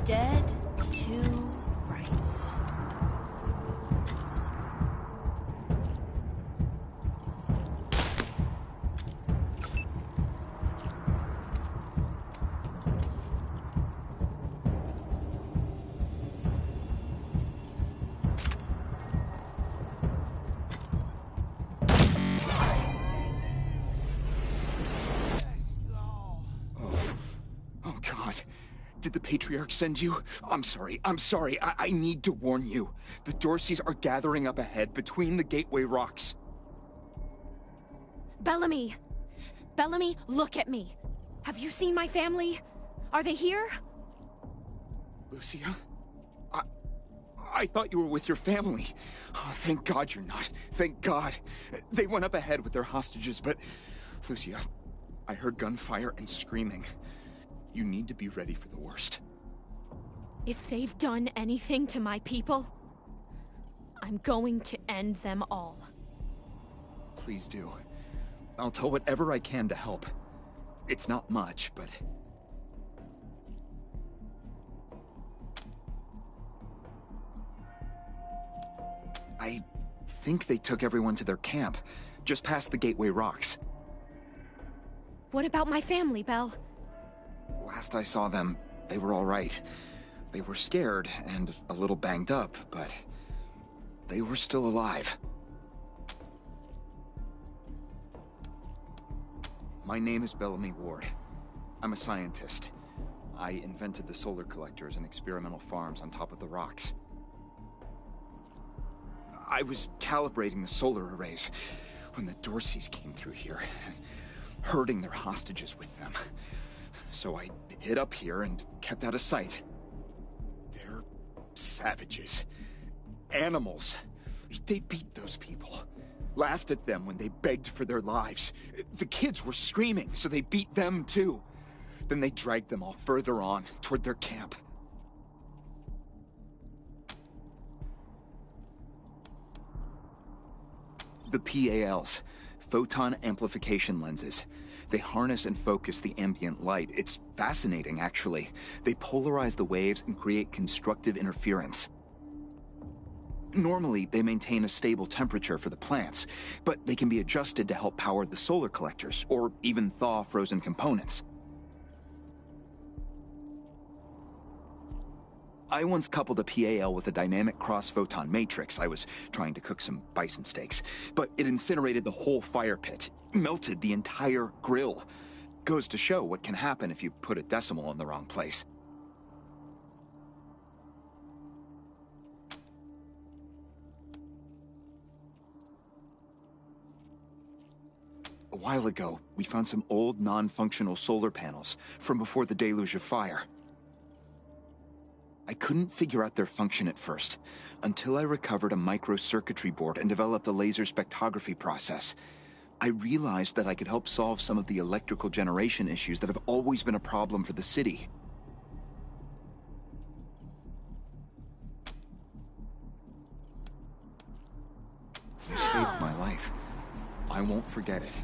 Dead to rights. Oh, God. Did the Patriarch send you? I'm sorry. I need to warn you. The Dorseys are gathering up ahead between the Gateway Rocks. Bellamy! Bellamy, look at me. Have you seen my family? Are they here? Lucia? I thought you were with your family. Oh, thank God you're not. Thank God. They went up ahead with their hostages, but... Lucia, I heard gunfire and screaming. You need to be ready for the worst. If they've done anything to my people, I'm going to end them all. Please do. I'll tell whatever I can to help. It's not much, but... I think they took everyone to their camp, just past the Gateway Rocks. What about my family, Belle? Last I saw them, they were all right. They were scared and a little banged up, but they were still alive. My name is Bellamy Ward. I'm a scientist. I invented the solar collectors and experimental farms on top of the rocks. I was calibrating the solar arrays when the Dorseys came through here, herding their hostages with them. So I hid up here and kept out of sight. They're savages. Animals. They beat those people. Laughed at them when they begged for their lives. The kids were screaming, so they beat them too. Then they dragged them all further on, toward their camp. The PALs, photon amplification lenses. They harness and focus the ambient light. It's fascinating, actually. They polarize the waves and create constructive interference. Normally, they maintain a stable temperature for the plants, but they can be adjusted to help power the solar collectors, or even thaw frozen components. I once coupled a PAL with a dynamic cross-photon matrix. I was trying to cook some bison steaks, but it incinerated the whole fire pit, melted the entire grill. Goes to show what can happen if you put a decimal in the wrong place. A while ago, we found some old, non-functional solar panels from before the deluge of fire. I couldn't figure out their function at first, until I recovered a microcircuitry board and developed a laser spectrography process. I realized that I could help solve some of the electrical generation issues that have always been a problem for the city. You saved my life. I won't forget it.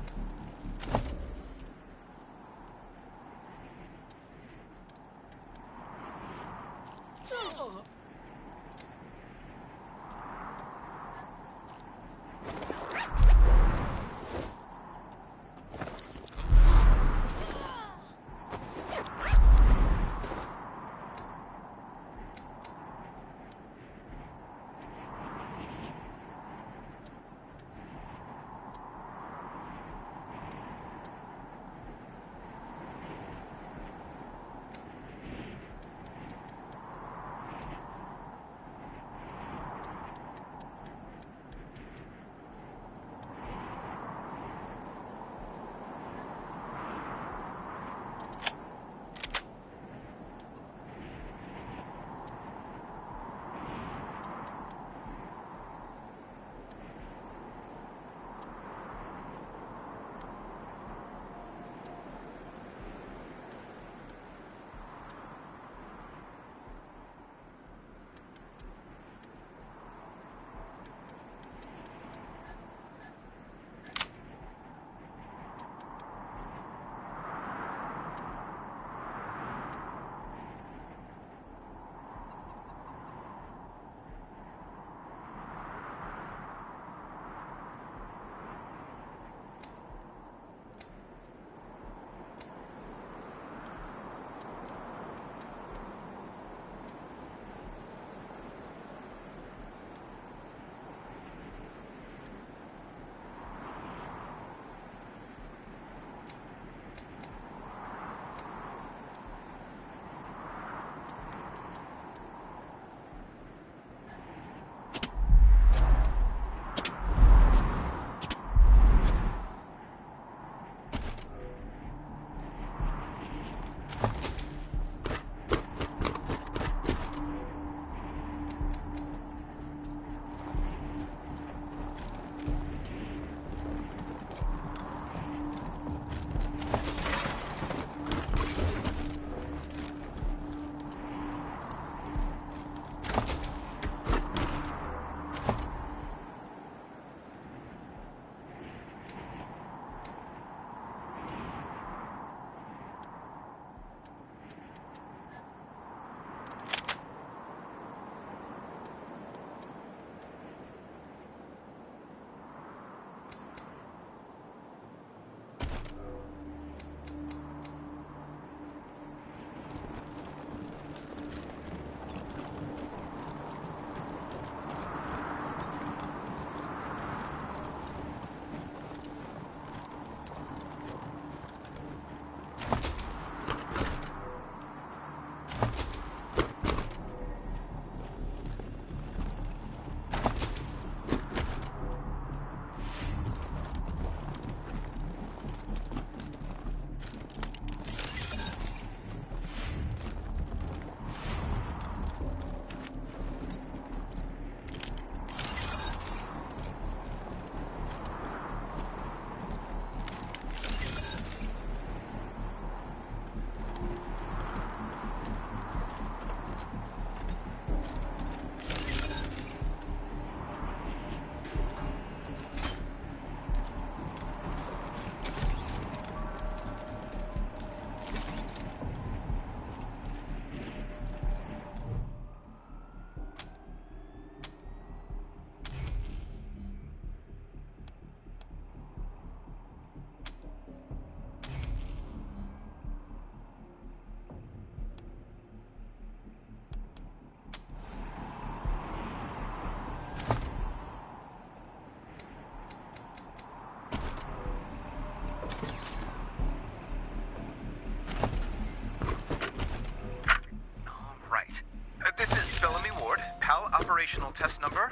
operational test number,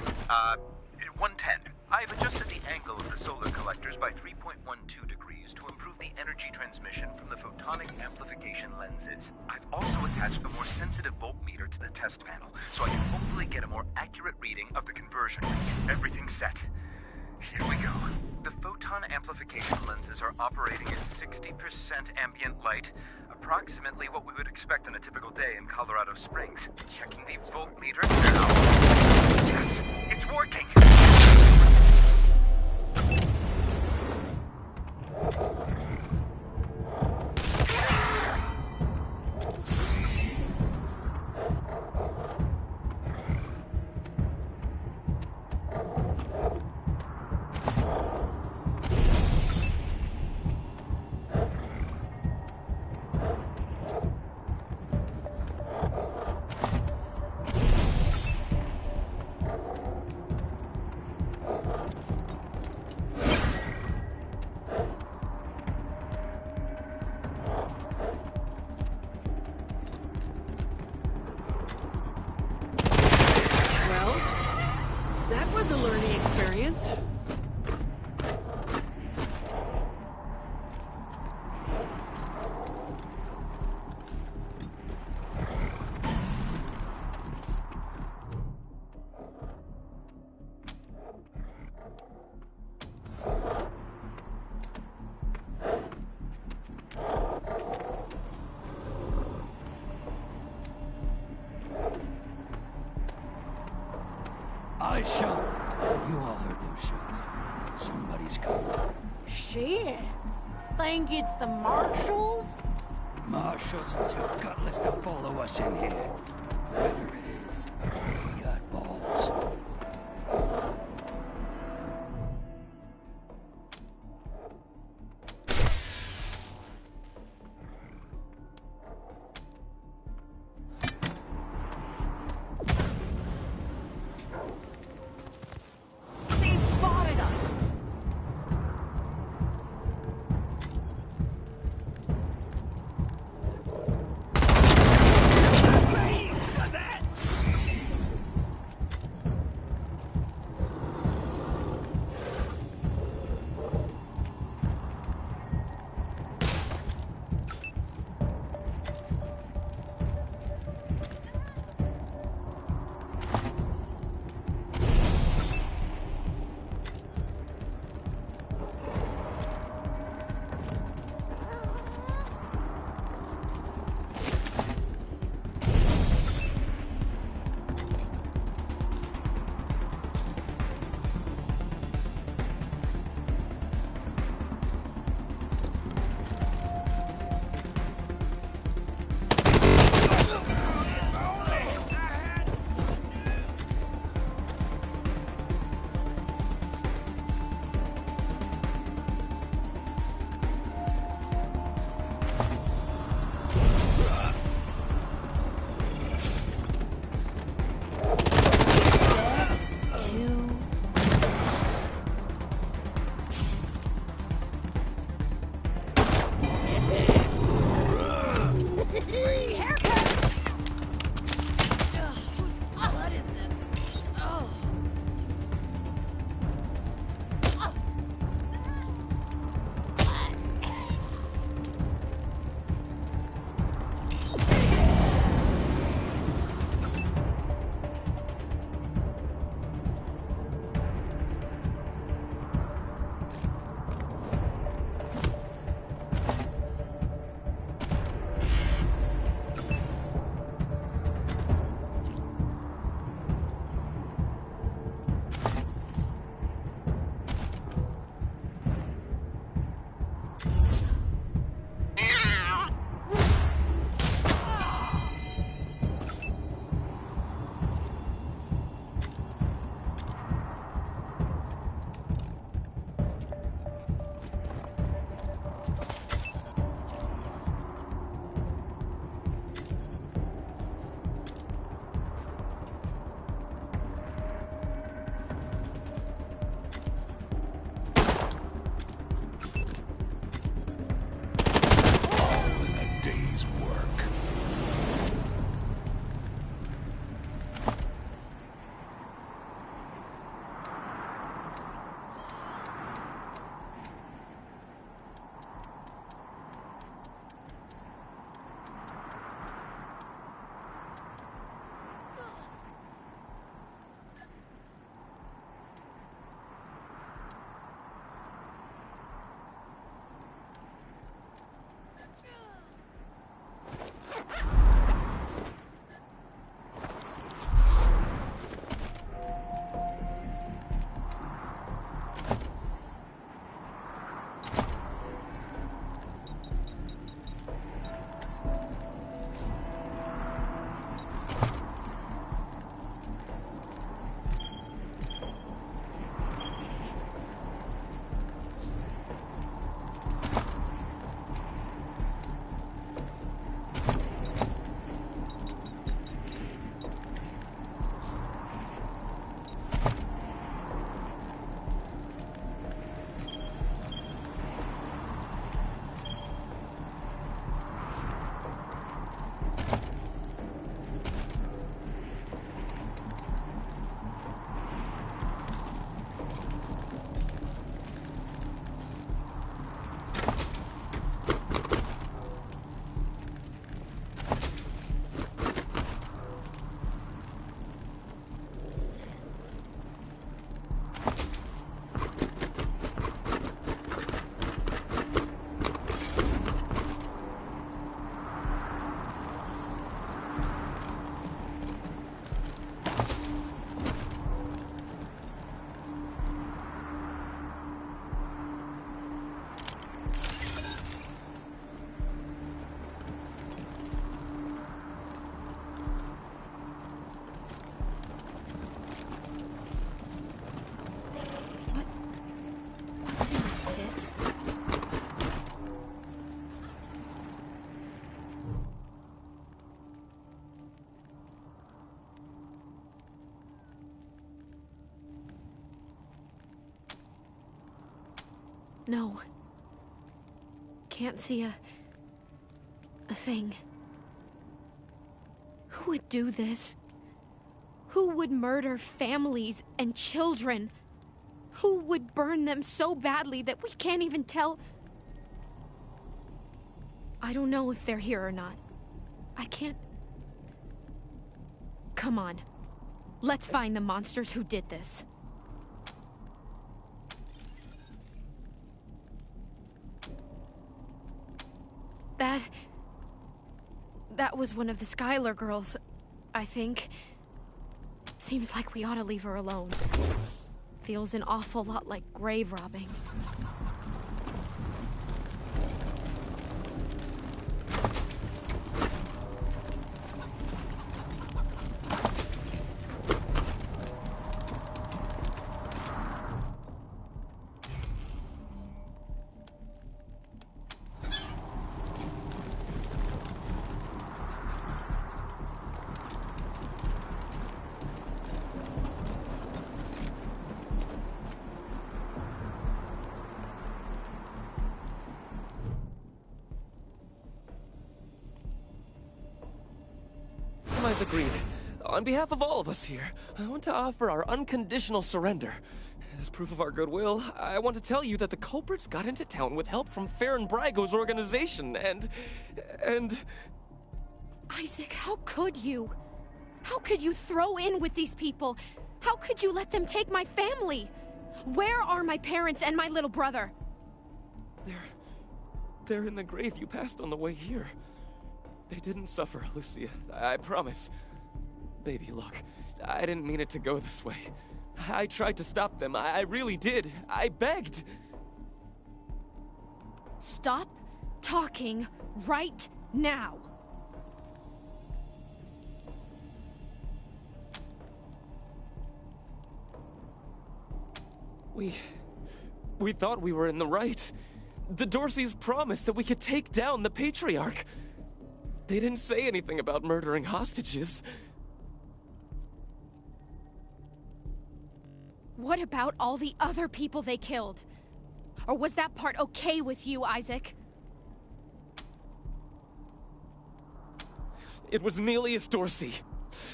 110. I've adjusted the angle of the solar collectors by 3.12 degrees to improve the energy transmission from the photonic amplification lenses. I've also attached a more sensitive voltmeter to the test panel, so I can hopefully get a more accurate reading of the conversion rate. Everything's set. Here we go. The photon amplification lenses are operating at 60% ambient light, approximately what we would expect on a typical day in Colorado Springs. Checking the voltmeter now. Yes, it's working! That was a learning experience. I shot. You all heard those shots. Somebody's coming. Shit. Think it's the marshals? Marshals are too gutless to follow us in here. Whoever it is, they got balls. That No. Can't see a thing. Who would do this? Who would murder families and children? Who would burn them so badly that we can't even tell? I don't know if they're here or not. I can't... Come on. Let's find the monsters who did this. That was one of the Skylar girls, I think. Seems like we ought to leave her alone. Feels an awful lot like grave robbing. Agreed. On behalf of all of us here, I want to offer our unconditional surrender. As proof of our goodwill, I want to tell you that the culprits got into town with help from Fait and Brago's organization, and... Isaac, how could you? How could you throw in with these people? How could you let them take my family? Where are my parents and my little brother? They're in the grave you passed on the way here. They didn't suffer, Lucia. I promise. Baby, look. I didn't mean it to go this way. I tried to stop them. I really did. I begged. Stop talking right now. We thought we were in the right. The Dorseys promised that we could take down the Patriarch. They didn't say anything about murdering hostages. What about all the other people they killed? Or was that part okay with you, Isaac? It was Nelius Dorsey.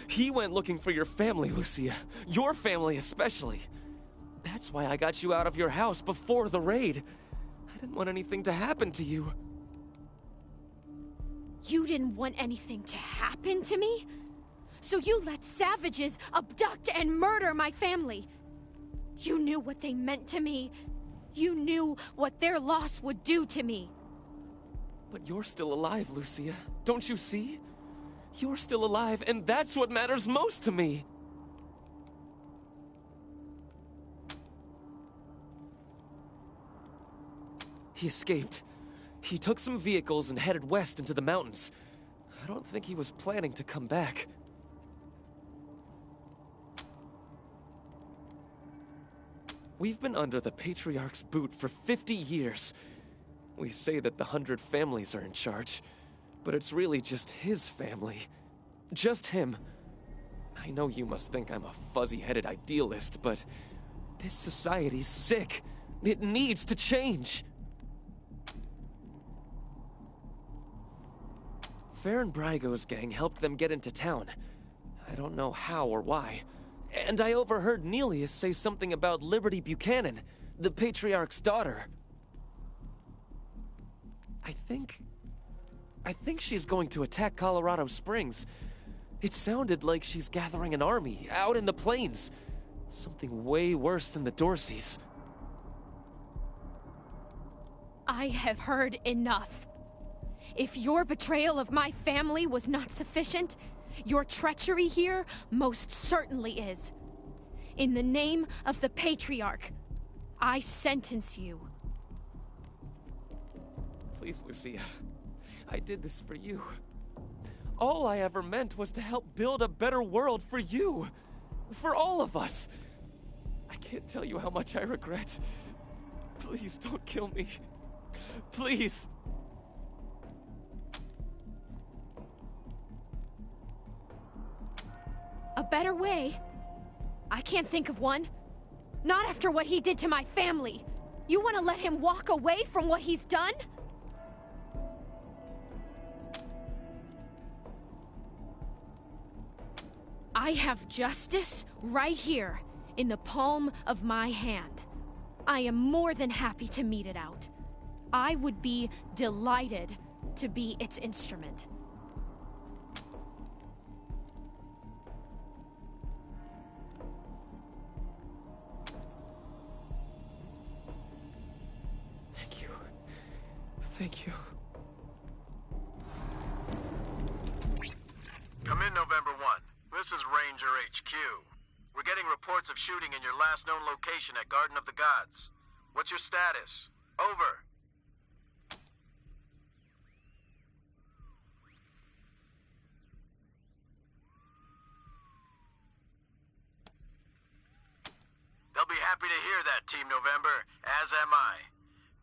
He went looking for your family, Lucia. Your family especially. That's why I got you out of your house before the raid. I didn't want anything to happen to you. You didn't want anything to happen to me? So you let savages abduct and murder my family. You knew what they meant to me. You knew what their loss would do to me. But you're still alive, Lucia. Don't you see? You're still alive, and that's what matters most to me. He escaped. He took some vehicles and headed west into the mountains. I don't think he was planning to come back. We've been under the Patriarch's boot for 50 years. We say that the 100 families are in charge, but it's really just his family. Just him. I know you must think I'm a fuzzy-headed idealist, but this society's sick. It needs to change. Fait and Brago's gang helped them get into town. I don't know how or why. And I overheard Nelius say something about Liberty Buchanan, the Patriarch's daughter. I think she's going to attack Colorado Springs. It sounded like she's gathering an army out in the plains. Something way worse than the Dorseys. I have heard enough. If your betrayal of my family was not sufficient, your treachery here most certainly is. In the name of the Patriarch, I sentence you. Please, Lucia. I did this for you. All I ever meant was to help build a better world for you. For all of us. I can't tell you how much I regret. Please don't kill me. Please. A better way? I can't think of one. Not after what he did to my family. You want to let him walk away from what he's done? I have justice right here, in the palm of my hand. I am more than happy to mete it out. I would be delighted to be its instrument. Thank you. Thank you. Come in, November 1. This is Ranger HQ. We're getting reports of shooting in your last known location at Garden of the Gods. What's your status? Over. They'll be happy to hear that, Team November, as am I.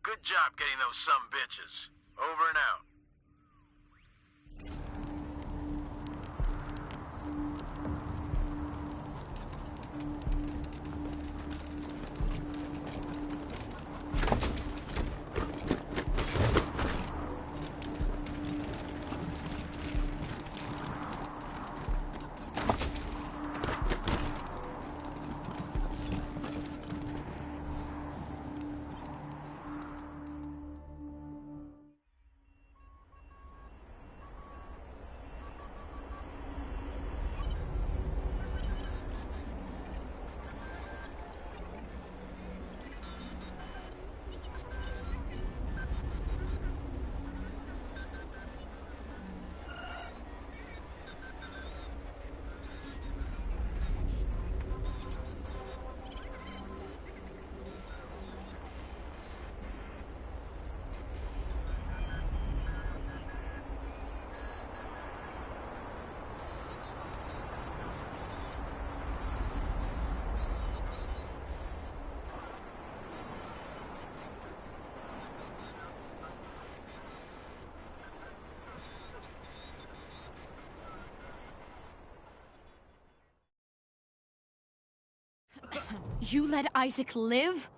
Good job getting those sumbitches. Over and out. You let Isaac live?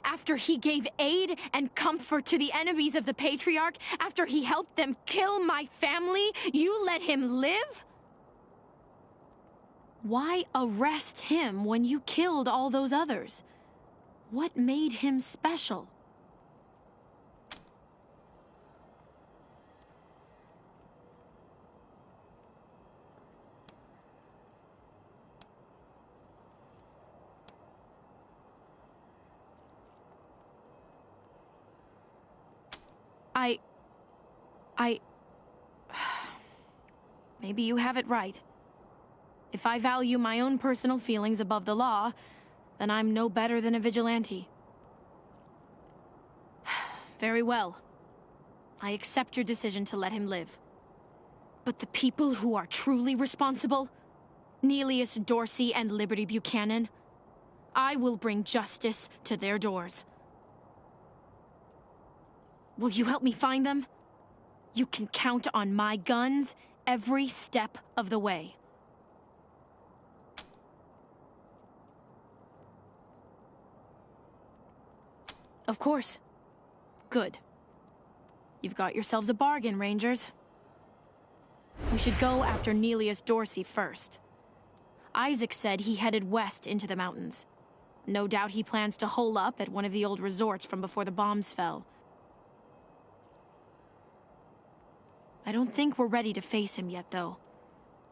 After he gave aid and comfort to the enemies of the Patriarch? After he helped them kill my family? You let him live? Why arrest him when you killed all those others? What made him special? Maybe you have it right. If I value my own personal feelings above the law, then I'm no better than a vigilante. Very well. I accept your decision to let him live. But the people who are truly responsible, Neelius Dorsey and Liberty Buchanan, I will bring justice to their doors. Will you help me find them? You can count on my guns every step of the way. Of course. Good. You've got yourselves a bargain, Rangers. We should go after Neelius Dorsey first. Isaac said he headed west into the mountains. No doubt he plans to hole up at one of the old resorts from before the bombs fell. I don't think we're ready to face him yet, though.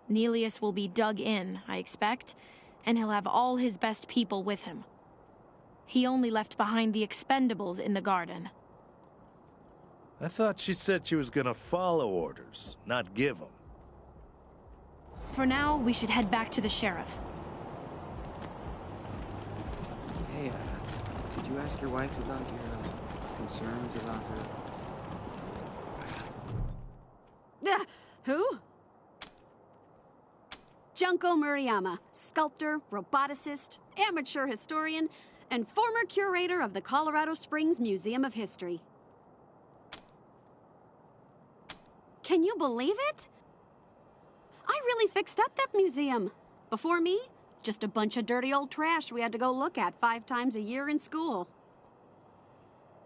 Neelius will be dug in, I expect, and he'll have all his best people with him. He only left behind the expendables in the garden. I thought she said she was gonna follow orders, not give them. For now, we should head back to the sheriff. Hey, did you ask your wife about your concerns about her? Who? Junko Murayama, sculptor, roboticist, amateur historian, and former curator of the Colorado Springs Museum of History. Can you believe it? I really fixed up that museum. Before me, just a bunch of dirty old trash we had to go look at 5 times a year in school.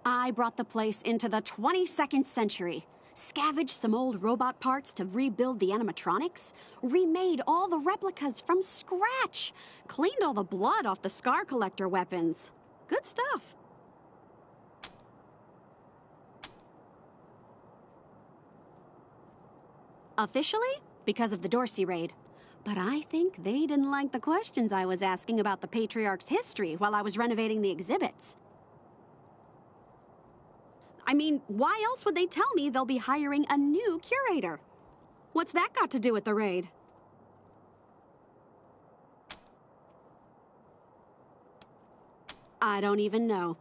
I brought the place into the 22nd century. Scavenged some old robot parts to rebuild the animatronics. Remade all the replicas from scratch. Cleaned all the blood off the scar collector weapons. Good stuff. Officially, because of the Dorsey raid. But I think they didn't like the questions I was asking about the Patriarch's history while I was renovating the exhibits. I mean, why else would they tell me they'll be hiring a new curator? What's that got to do with the raid? I don't even know.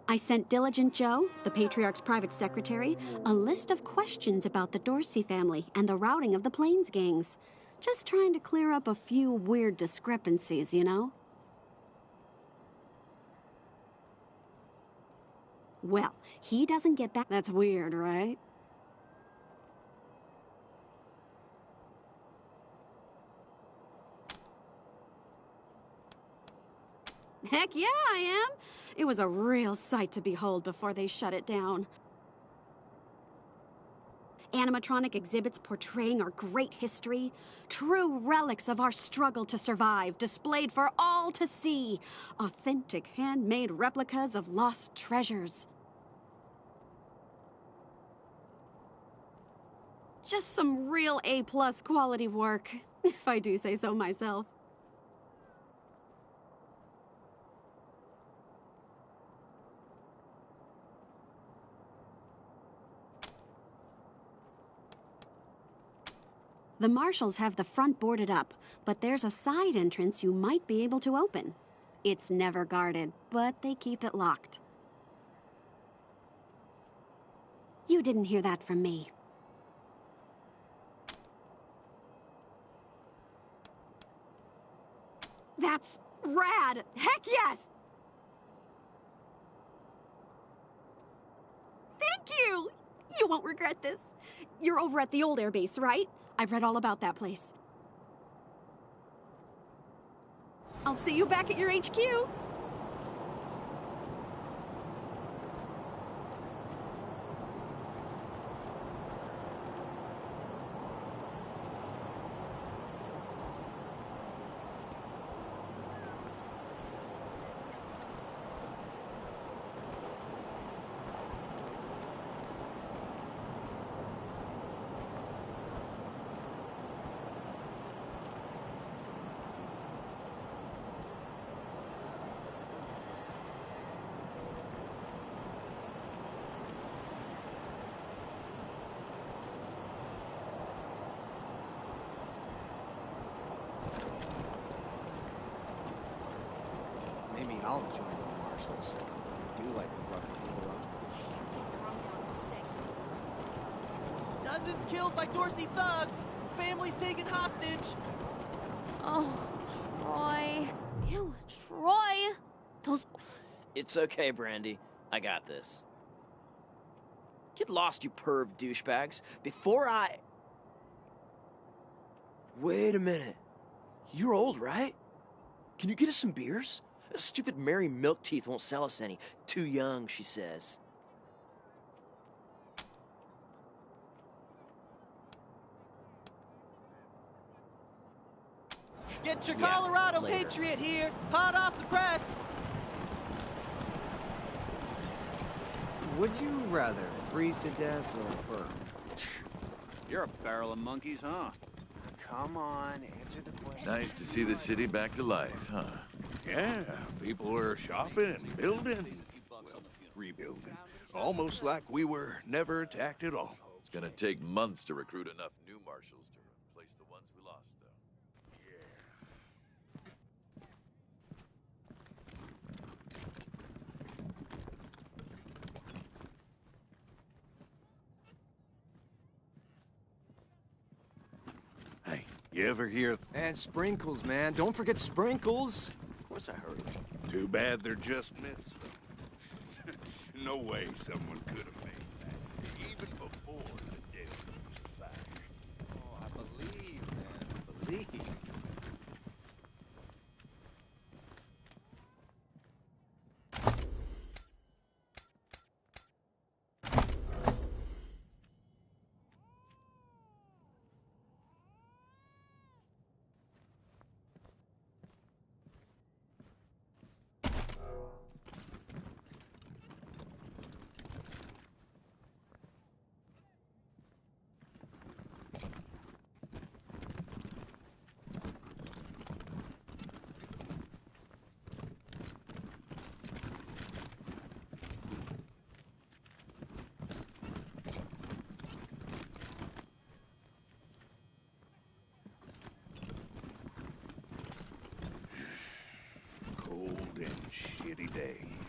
I sent Diligent Joe, the Patriarch's private secretary, a list of questions about the Dorsey family and the routing of the Plains gangs. Just trying to clear up a few weird discrepancies, you know? Well, he doesn't get back. That's weird, right? Heck yeah, I am. It was a real sight to behold before they shut it down. Animatronic exhibits portraying our great history, true relics of our struggle to survive, displayed for all to see. Authentic handmade replicas of lost treasures. Just some real A+ quality work, if I do say so myself. The marshals have the front boarded up, but there's a side entrance you might be able to open. It's never guarded, but they keep it locked. You didn't hear that from me. That's rad! Heck yes! Thank you! You won't regret this. You're over at the old airbase, right? I've read all about that place. I'll see you back at your HQ. Maybe I'll join the marshals. I do like the rough people up. Dozens killed by Dorsey thugs. Families taken hostage. Oh, Troy. Ew, Troy. Those... It's okay, Brandy. I got this. Get lost, you perv douchebags. Before I... Wait a minute. You're old, right? Can you get us some beers? Stupid Mary Milkteeth won't sell us any. Too young, she says. Get your Colorado later. Patriot here, hot off the press. Would you rather freeze to death or burn? You're a barrel of monkeys, huh? Come on, answer the question. Nice to see the city back to life, huh? Yeah, people were shopping and building. Well, rebuilding. Almost like we were never attacked at all. It's gonna take months to recruit enough new marshals to replace the ones we lost, though. Hey, you ever hear... And sprinkles, man. Don't forget sprinkles. Of course I heard it. Too bad they're just myths. No way someone could have made that, even before the dead was back. Oh, I believe, man. I believe. any day.